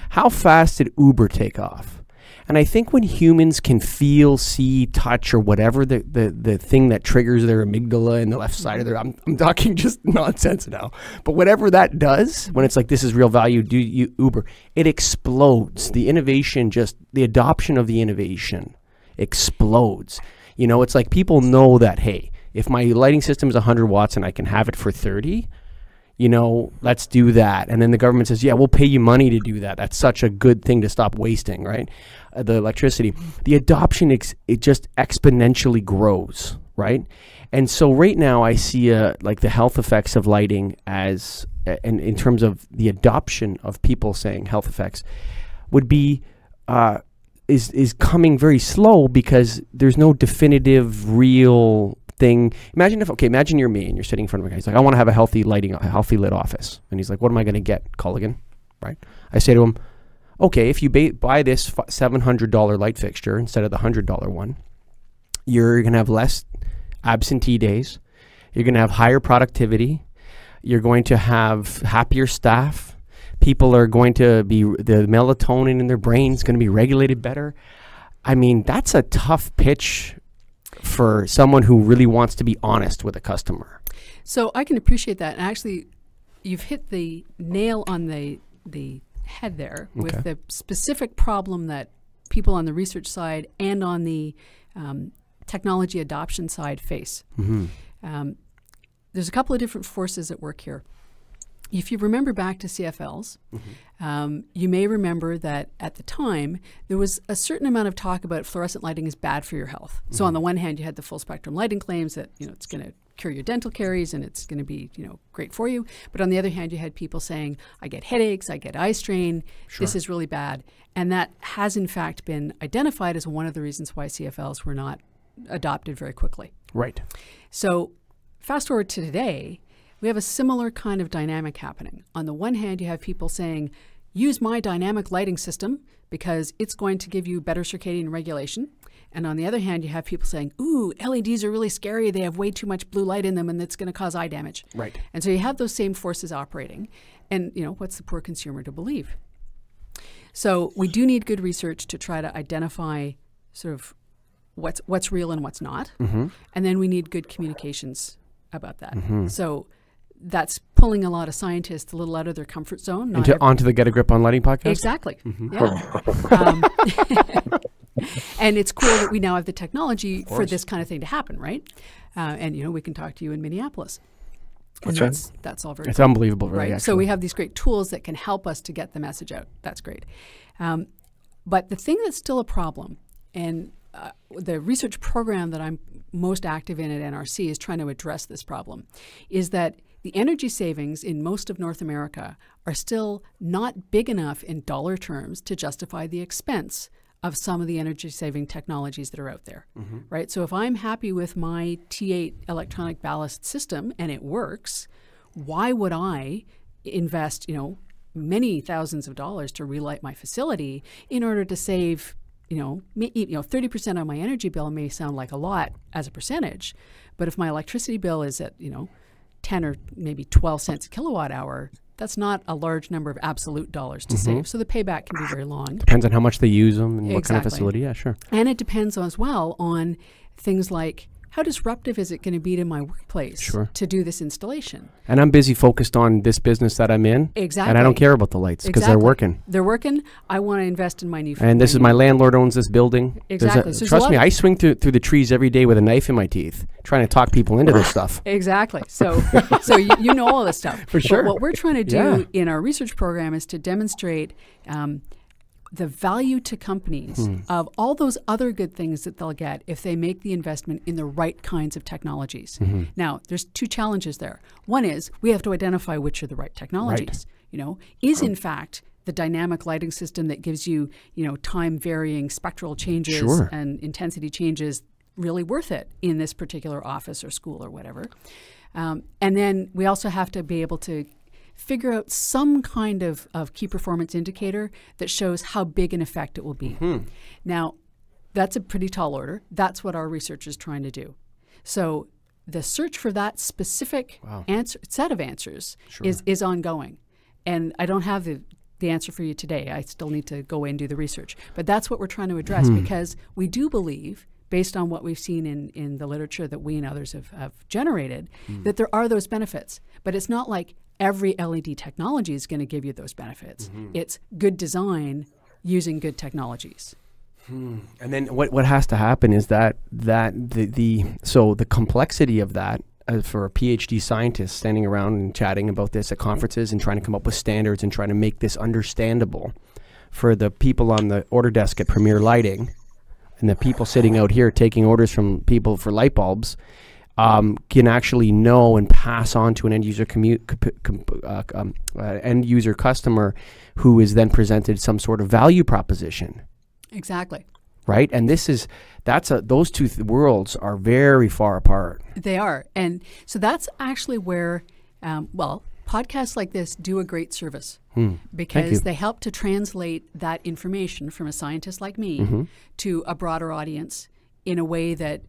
How fast did Uber take off? And I think when humans can feel, see, touch, or whatever the thing that triggers their amygdala in the left side of their, I'm talking just nonsense now, but whatever that does, when it's like, this is real value, do you Uber, it explodes. The innovation, just the adoption of the innovation explodes. You know, it's like people know that, hey, if my lighting system is 100 watts and I can have it for 30, you know, let's do that. And then the government says, yeah, we'll pay you money to do that. That's such a good thing to stop wasting, right? The electricity. The adoption, it just exponentially grows, right? And so right now I see like the health effects of lighting as, and in terms of the adoption of people saying health effects, would be, is coming very slow because there's no definitive, real thing. Imagine you're me and you're sitting in front of a guy. He's like, I want to have a healthy lighting, a healthy lit office. And he's like, what am I going to get, Culligan? Right? I say to him, okay, if you buy this $700 light fixture instead of the $100 one, you're going to have less absentee days. You're going to have higher productivity. You're going to have happier staff. People are going to be, the melatonin in their brain is going to be regulated better. I mean, that's a tough pitch for someone who really wants to be honest with a customer. So I can appreciate that. And actually, you've hit the nail on the head there with the specific problem that people on the research side and on the technology adoption side face. There's a couple of different forces at work here. If you remember back to CFLs, you may remember that at the time, there was a certain amount of talk about fluorescent lighting is bad for your health. So on the one hand, you had the full spectrum lighting claims that, you know, it's going to cure your dental caries and it's going to be, great for you. But on the other hand, you had people saying, I get headaches, I get eye strain, this is really bad. And that has in fact been identified as one of the reasons why CFLs were not adopted very quickly. Right. So fast forward to today, we have a similar kind of dynamic happening. On the one hand, you have people saying, use my dynamic lighting system because it's going to give you better circadian regulation. And on the other hand, you have people saying, ooh, LEDs are really scary. They have way too much blue light in them and it's going to cause eye damage. Right. And so you have those same forces operating. And, what's the poor consumer to believe? So we do need good research to try to identify sort of what's real and what's not. And then we need good communications about that. So that's pulling a lot of scientists a little out of their comfort zone. Onto the Get a Grip on Lighting podcast? Exactly. Yeah. And it's cool that we now have the technology for this kind of thing to happen, right? And, we can talk to you in Minneapolis. That's all very It's cool. unbelievable, really, right? actually. So we have these great tools that can help us to get the message out. That's great. But the thing that's still a problem, and the research program that I'm most active in at NRC is trying to address this problem, is that the energy savings in most of North America are still not big enough in dollar terms to justify the expense of some of the energy saving technologies that are out there, right? So if I'm happy with my T8 electronic ballast system and it works, why would I invest, many thousands of dollars to relight my facility in order to save 30% on my energy bill may sound like a lot as a percentage, but if my electricity bill is at, 10 or maybe 12 cents a kilowatt hour, that's not a large number of absolute dollars to save. So the payback can be very long. Depends on how much they use them and what kind of facility. Yeah, sure. And it depends as well on things like how disruptive is it going to be to my workplace to do this installation? And I'm busy focused on this business that I'm in. Exactly. And I don't care about the lights because they're working. They're working. I want to invest in my new And this is my landlord owns this building. Exactly. Trust me, I swing through the trees every day with a knife in my teeth trying to talk people into this stuff. Exactly. So you know all this stuff. For sure. But what we're trying to do in our research program is to demonstrate the value to companies of all those other good things that they'll get if they make the investment in the right kinds of technologies. Now, there's two challenges there. One is we have to identify which are the right technologies. Is in fact the dynamic lighting system that gives you, time varying spectral changes and intensity changes really worth it in this particular office or school or whatever. And then we also have to be able to figure out some kind of key performance indicator that shows how big an effect it will be. Now, that's a pretty tall order. That's what our research is trying to do. So the search for that specific set of answers is ongoing. And I don't have the answer for you today. I still need to go and do the research. But that's what we're trying to address because we do believe, based on what we've seen in the literature that we and others have generated, that there are those benefits. But it's not like every LED technology is going to give you those benefits. It's good design using good technologies. And then what has to happen is that the complexity of that for a PhD scientist standing around and chatting about this at conferences and trying to come up with standards and trying to make this understandable for the people on the order desk at Premier Lighting and the people sitting out here taking orders from people for light bulbs can actually know and pass on to an end user customer who is then presented some sort of value proposition. Exactly. Right, and those two worlds are very far apart. They are, and so that's actually where, podcasts like this do a great service because they help to translate that information from a scientist like me to a broader audience in a way that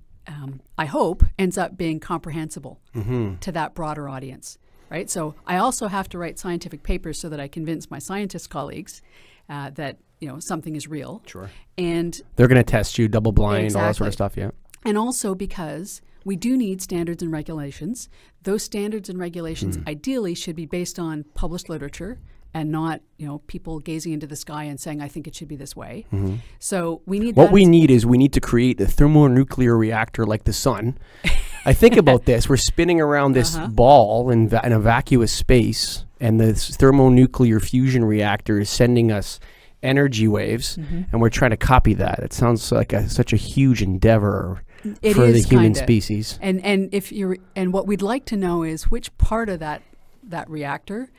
I hope ends up being comprehensible to that broader audience, right? So I also have to write scientific papers so that I convince my scientist colleagues that something is real. Sure. And they're going to test you double blind, all that sort of stuff, yeah. And also because we do need standards and regulations. Those standards and regulations ideally should be based on published literature and not, people gazing into the sky and saying, I think it should be this way. So we need we need to create a thermonuclear reactor like the sun. I think about this. We're spinning around this ball in a vacuous space, and the thermonuclear fusion reactor is sending us energy waves, and we're trying to copy that. It sounds like such a huge endeavor. It for the is human kinda. species. And what we'd like to know is which part of that reactor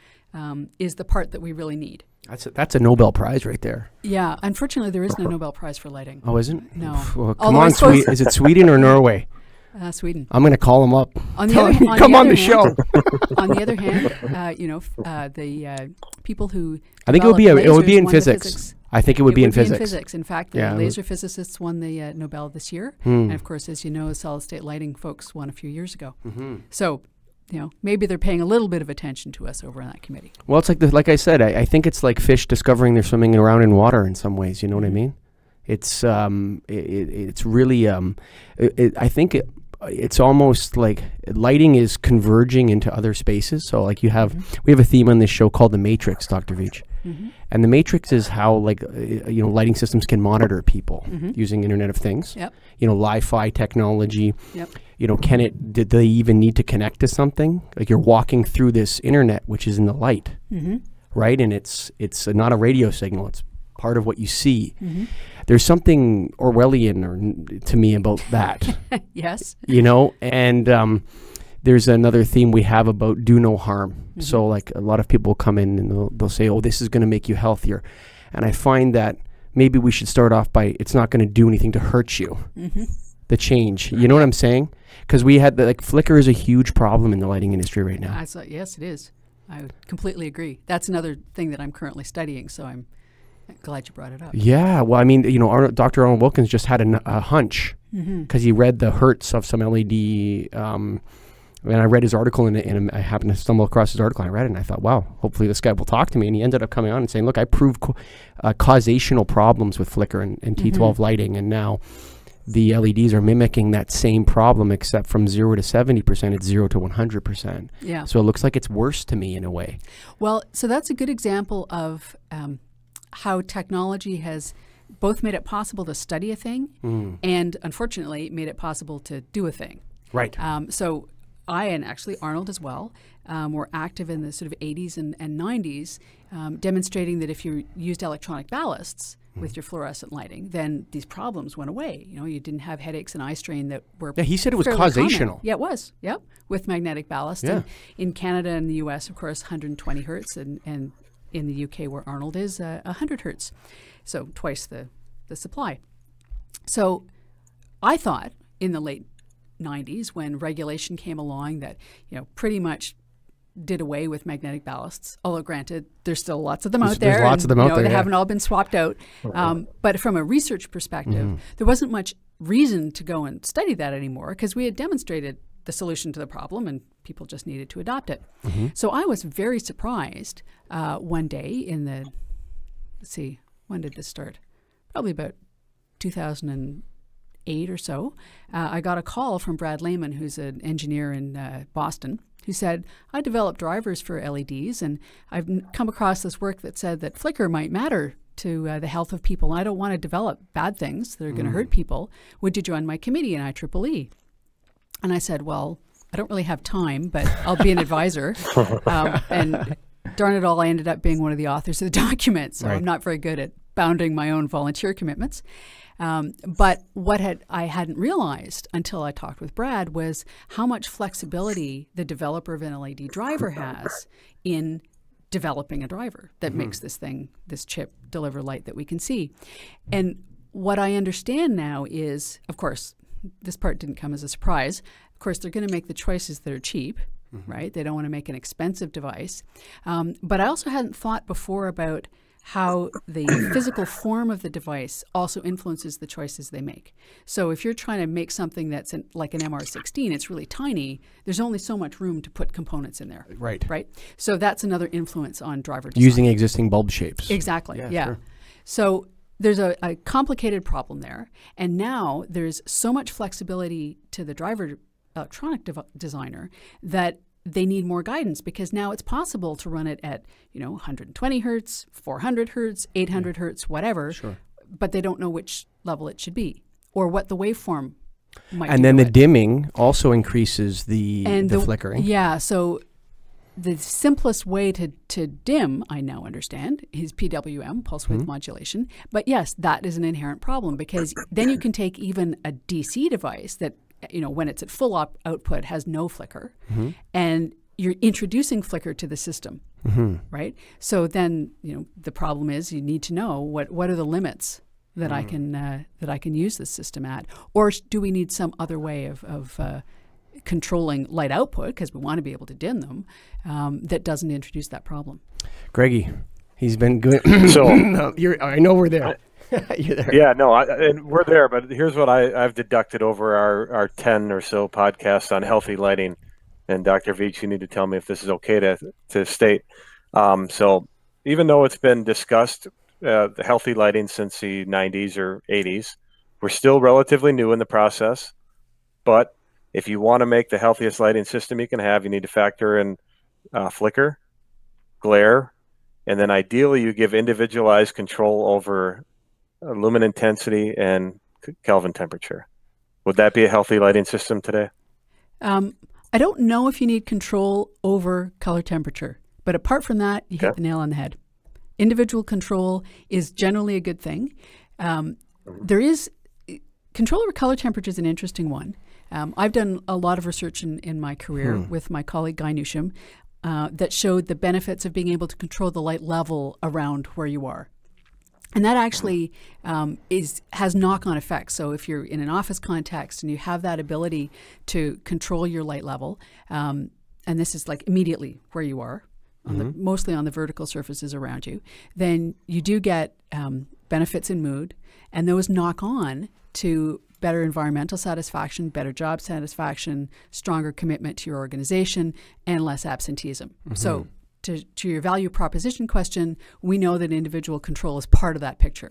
is the part that we really need. That's a Nobel Prize right there. Yeah, unfortunately, there is no Nobel Prize for lighting. Oh, isn't? No. Well, come Although I on, suppose- is it Sweden or Norway? Sweden. I'm going to call them up. On the Tell other- them, on come the on the other show. On the other hand, the people who I think it would be developed in lasers won the physics. I think it would be in physics. In fact, the Yeah. laser physicists won the Nobel this year. And of course, as you know, the solid state lighting folks won a few years ago. So, maybe they're paying a little bit of attention to us over on that committee. Well, it's like I said, I think it's like fish discovering they're swimming around in water in some ways. You know what I mean? It's it's really I think it's almost like lighting is converging into other spaces. So like we have a theme on this show called The Matrix, Dr. Veitch. And The Matrix is how lighting systems can monitor people using Internet of Things. Yep. Li-fi technology. Yep. Did they even need to connect to something? Like you're walking through this internet, which is in the light, right? And it's not a radio signal. It's part of what you see. There's something Orwellian to me about that. Yes. And there's another theme we have about do no harm. So like a lot of people come in and they'll say, oh, this is going to make you healthier. And I find that maybe we should start off by it's not going to do anything to hurt you. The change. You know what I'm saying? Because we had flicker is a huge problem in the lighting industry right now. Yes, it is. I would completely agree. That's another thing that I'm currently studying, so I'm glad you brought it up. Yeah, well, I mean, Dr. Arnold Wilkins just had a hunch because he read the hertz of some LED, and I read his article, and I happened to stumble across his article, and I read it, and I thought, wow, hopefully this guy will talk to me, and he ended up coming on and saying, look, I proved causational problems with flicker and T12 lighting, and now the LEDs are mimicking that same problem, except from 0 to 70%, it's 0 to 100%. Yeah. So it looks like it's worse to me in a way. Well, so that's a good example of how technology has both made it possible to study a thing and, unfortunately, made it possible to do a thing. Right. So I, and actually Arnold as well, were active in the sort of 80s and 90s, demonstrating that if you used electronic ballasts with your fluorescent lighting, then these problems went away. You didn't have headaches and eye strain that were Yeah, he said it was fairly causational. common. Yeah, it was. Yep, with magnetic ballast. Yeah. And in Canada and the U.S., of course, 120 hertz, and in the UK, where Arnold is, 100 hertz, so twice the supply. So I thought in the late 90s, when regulation came along, that pretty much did away with magnetic ballasts. Although, granted, there's still lots of them out there. There's lots of them out there. They yeah. haven't all been swapped out. But from a research perspective, there wasn't much reason to go and study that anymore because we had demonstrated the solution to the problem and people just needed to adopt it. So I was very surprised one day in the, let's see, when did this start? Probably about 2008 or so. I got a call from Brad Lehman, who's an engineer in Boston, who said, I developed drivers for LEDs, and I've come across this work that said that flicker might matter to the health of people. I don't want to develop bad things that are going to hurt people. Would you join my committee in IEEE? And I said, well, I don't really have time, but I'll be an advisor. And darn it all, I ended up being one of the authors of the document, so I'm not very good at bounding my own volunteer commitments. But what I hadn't realized until I talked with Brad was how much flexibility the developer of an LED driver has in developing a driver that makes this chip, deliver light that we can see. And what I understand now is, of course, this part didn't come as a surprise. Of course, they're going to make the choices that are cheap, right? They don't want to make an expensive device. But I also hadn't thought before about how the physical form of the device also influences the choices they make. So if you're trying to make something that's like an MR16, it's really tiny, there's only so much room to put components in there. Right. Right? So that's another influence on driver design. Using existing bulb shapes. Exactly, yeah. Sure. So there's a complicated problem there. And now there's so much flexibility to the driver electronic designer that they need more guidance, because now it's possible to run it at 120 hertz, 400 hertz, 800 hertz, whatever. Sure. But they don't know which level it should be or what the waveform might be. And then the dimming also increases the flickering. Yeah, so the simplest way to dim, I now understand, is PWM, pulse width modulation. But yes, that is an inherent problem, because then you can take even a DC device that, when it's at full output has no flicker, and you're introducing flicker to the system, right? So then, the problem is you need to know what are the limits that I can use this system at, or do we need some other way of controlling light output, because we want to be able to dim them, that doesn't introduce that problem. Greggy, he's been good. So I know we're there. You're there. Yeah, no, and we're there. But here's what I've deducted over our 10 or so podcasts on healthy lighting. And Dr. Veitch, you need to tell me if this is okay to state. So even though it's been discussed, the healthy lighting since the 90s or 80s, we're still relatively new in the process. But if you want to make the healthiest lighting system you can have, you need to factor in flicker, glare, and then ideally you give individualized control over lumen intensity and Kelvin temperature. Would that be a healthy lighting system today? I don't know if you need control over color temperature, but apart from that, you hit the nail on the head. Individual control is generally a good thing. There is control over color temperature is an interesting one. I've done a lot of research in my career with my colleague Guy Newsham that showed the benefits of being able to control the light level around where you are. And that actually has knock-on effects. So if you're in an office context and you have that ability to control your light level, and this is like immediately where you are, mostly on the vertical surfaces around you, then you do get benefits in mood, and those knock on to better environmental satisfaction, better job satisfaction, stronger commitment to your organization, and less absenteeism. So to your value proposition question, we know that individual control is part of that picture.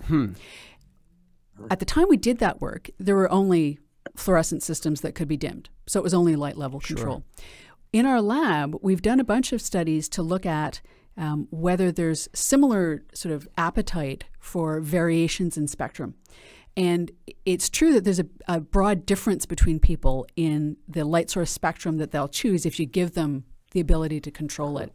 At the time we did that work, there were only fluorescent systems that could be dimmed. So it was only light level control. In our lab, we've done a bunch of studies to look at whether there's similar sort of appetite for variations in spectrum. And it's true that there's a broad difference between people in the light source spectrum that they'll choose if you give them the ability to control it.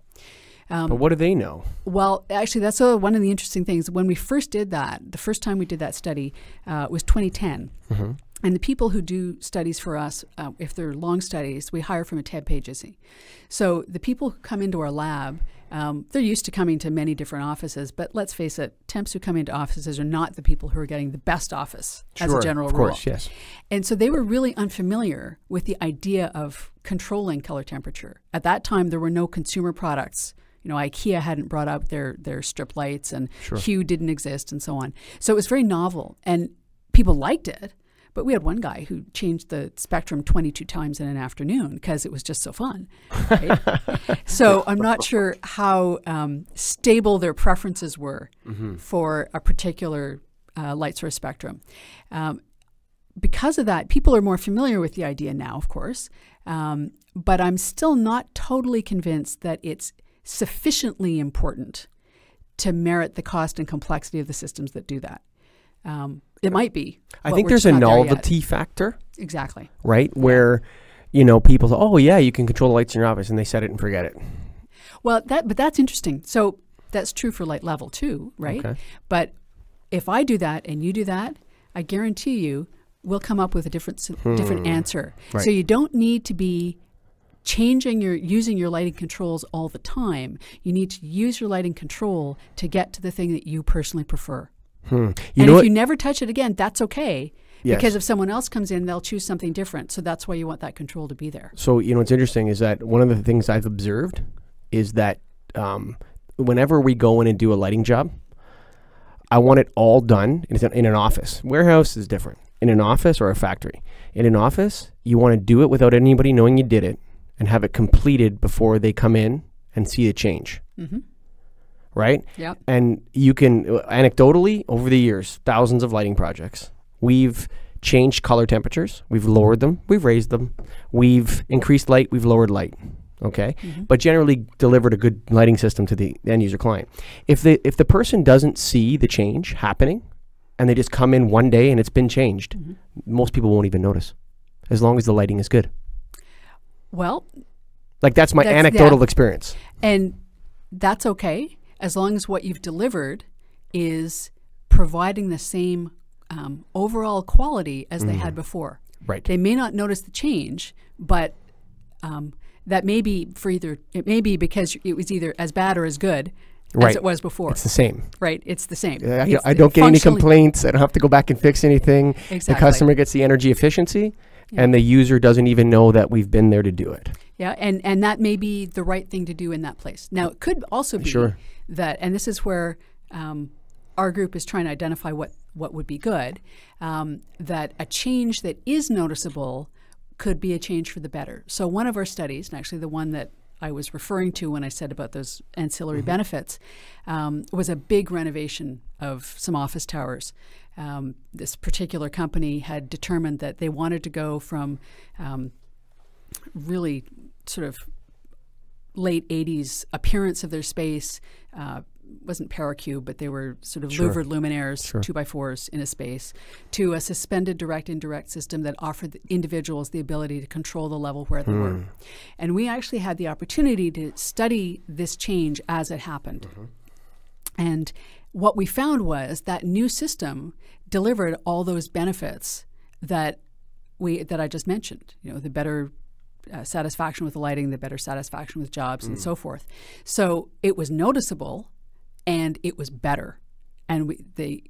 But what do they know? Well, actually, that's one of the interesting things. When we first did that, the first time we did that study was 2010. And the people who do studies for us, if they're long studies, we hire from a TED agency. So the people who come into our lab, they're used to coming to many different offices, but let's face it, temps who come into offices are not the people who are getting the best office as a general rule. Of course, yes. And so they were really unfamiliar with the idea of controlling color temperature. At that time, there were no consumer products. IKEA hadn't brought out their strip lights, and Hue didn't exist, and so on. So it was very novel, and people liked it. But we had one guy who changed the spectrum 22 times in an afternoon because it was just so fun. Right? So I'm not sure how stable their preferences were for a particular light source spectrum. Because of that, people are more familiar with the idea now, of course. But I'm still not totally convinced that it's sufficiently important to merit the cost and complexity of the systems that do that. It might be. I think there's a novelty factor. Exactly. Right? Where, people say, oh, yeah, you can control the lights in your office, and they set it and forget it. Well, but that's interesting. So that's true for light level too, right? Okay. But if I do that and you do that, I guarantee you we'll come up with a different answer. Right. So you don't need to be using your lighting controls all the time. You need to use your lighting control to get to the thing that you personally prefer. And if you never touch it again, that's okay. Yes. Because if someone else comes in, they'll choose something different. So that's why you want that control to be there. So, what's interesting is that one of the things I've observed is that whenever we go in and do a lighting job, I want it all done in an office. Warehouse is different. In an office or a factory. In an office, you want to do it without anybody knowing you did it and have it completed before they come in and see a change. Right? Yeah. And you can, anecdotally, over the years, thousands of lighting projects, we've changed color temperatures, we've lowered them, we've raised them, we've increased light, we've lowered light, okay? But generally delivered a good lighting system to the end user client. If the person doesn't see the change happening, and they just come in one day and it's been changed, most people won't even notice, as long as the lighting is good. Well, Like that's my anecdotal experience. And that's okay, as long as what you've delivered is providing the same overall quality as they had before. Right. They may not notice the change, but that may be it may be because it was either as bad or as good as it was before. It's the same. Right. It's the same. I don't get any complaints. I don't have to go back and fix anything. Exactly. The customer gets the energy efficiency, and the user doesn't even know that we've been there to do it. Yeah, and that may be the right thing to do in that place. Now, it could also be that, and this is where our group is trying to identify what would be good, that a change that is noticeable could be a change for the better. So one of our studies, and actually the one that I was referring to when I said about those ancillary benefits, was a big renovation of some office towers. This particular company had determined that they wanted to go from really sort of late 80s appearance of their space, wasn't paracube, but they were sort of louvered luminaires, 2x4s in a space, to a suspended direct indirect system that offered the individuals the ability to control the level where they were. And we actually had the opportunity to study this change as it happened. And what we found was that new system delivered all those benefits that I just mentioned. You know, the better satisfaction with the lighting, the better satisfaction with jobs, and so forth. So it was noticeable, and it was better. And the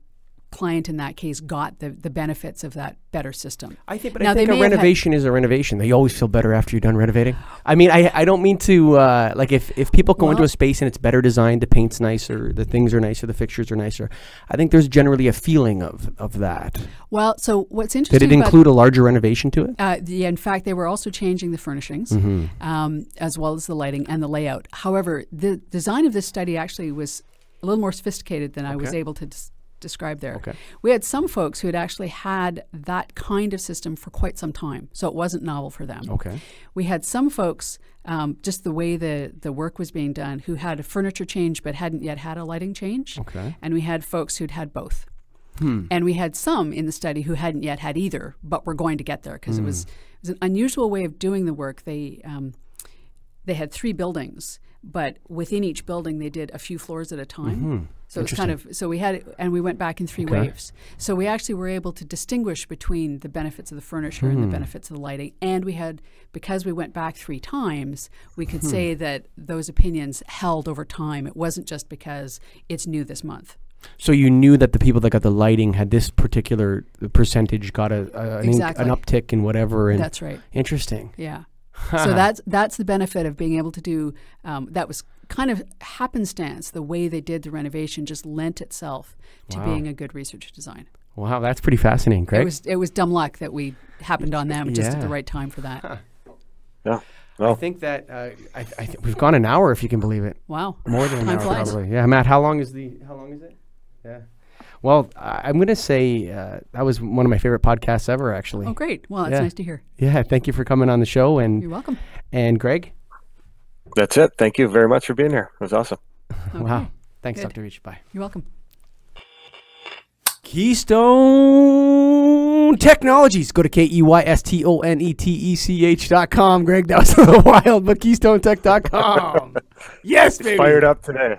client in that case got the benefits of that better system. I think a renovation is a renovation. They always feel better after you're done renovating. I mean, I don't mean to, like if people go into a space and it's better designed, the paint's nicer, the things are nicer, the fixtures are nicer, I think there's generally a feeling of that. Well, so what's interesting Did it include a larger renovation to it? Yeah, in fact, they were also changing the furnishings, as well as the lighting and the layout. However, the design of this study actually was a little more sophisticated than I was able to describe there. We had some folks who had actually had that kind of system for quite some time, so it wasn't novel for them. We had some folks, just the way the work was being done, who had a furniture change but hadn't yet had a lighting change. And we had folks who'd had both. And we had some in the study who hadn't yet had either, but were going to get there because it was an unusual way of doing the work. They had 3 buildings, but within each building they did a few floors at a time. So it's kind of, so we had, and we went back in 3 waves. So we actually were able to distinguish between the benefits of the furniture and the benefits of the lighting. And we had, because we went back 3 times, we could say that those opinions held over time. It wasn't just because it's new this month. So you knew that the people that got the lighting had this particular percentage got an uptick in whatever. And that's right. Interesting. Yeah. So that's the benefit of being able to do, that was kind of happenstance. The way they did the renovation just lent itself to being a good research design. Wow, that's pretty fascinating, Greg. It was dumb luck that we happened on them just at the right time for that. Yeah. Well, I think that I think we've gone an hour, if you can believe it. Wow. More than an hour, flies. probably. Yeah, Matt, how long is it? Yeah. Well, I'm going to say that was one of my favorite podcasts ever, actually. Oh, great. Well, that's nice to hear. Yeah, thank you for coming on the show. And you're welcome. And Greg? That's it. Thank you very much for being here. It was awesome. Okay. Wow. Thanks, Good. Dr. Veitch. Bye. You're welcome. Keystone Technologies. Go to KEYSTONETECH.com. Greg, that was a little wild, but KeystoneTech.com. Yes, baby. Fired up today.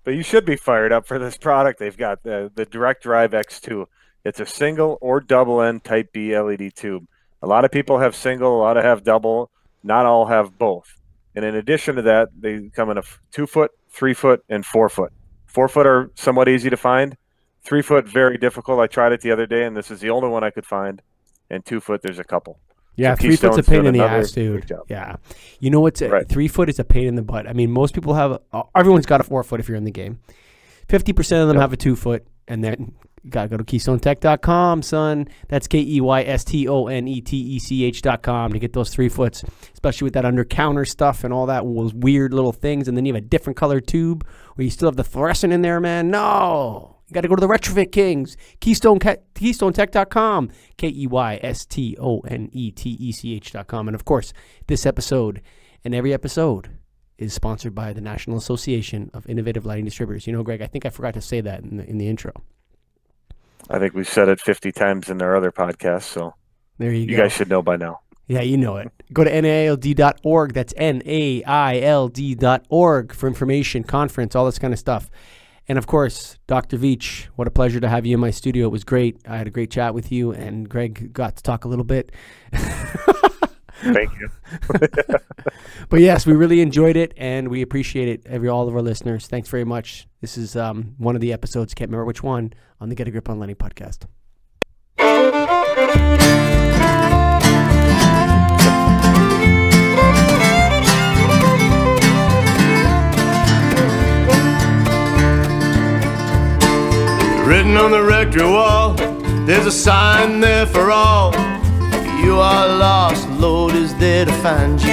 But you should be fired up for this product. They've got the Direct Drive X2. It's a single or double end Type B LED tube. A lot of people have single, a lot have double. Not all have both. And in addition to that, they come in a 2-foot, 3-foot, and 4-foot. 4-foot are somewhat easy to find. 3-foot, very difficult. I tried it the other day, and this is the only one I could find. And 2-foot, there's a couple. Yeah, so 3-foot's a pain in the ass, dude. Yeah. You know what's 3-foot is a pain in the butt. I mean, most people have, everyone's got a 4-foot if you're in the game. 50% of them have a 2-foot, and then you got to go to KeystoneTech.com, son. That's KEYSTONETECH.com to get those 3-foots, especially with that under counter stuff and all that, those weird little things. And then you have a different color tube where you still have the fluorescent in there, man. No. You got to go to the Retrofit Kings, KeystoneTech.com, KEYSTONETECH.com. And of course, this episode and every episode is sponsored by the National Association of Innovative Lighting Distributors. You know, Greg, I think I forgot to say that in the intro. I think we've said it 50 times in our other podcasts, so there you go. You guys should know by now. Yeah, you know it. Go to naild.org. That's NAILD.org for information, conference, all this kind of stuff. And of course, Dr. Veitch, what a pleasure to have you in my studio. It was great. I had a great chat with you, and Greg got to talk a little bit. Thank you. But yes, we really enjoyed it, and we appreciate it, all of our listeners. Thanks very much. This is one of the episodes, can't remember which one, on the Get a Grip on Lighting podcast. Written on the rectory wall, there's a sign there for all. You are lost, Lord is there to find you.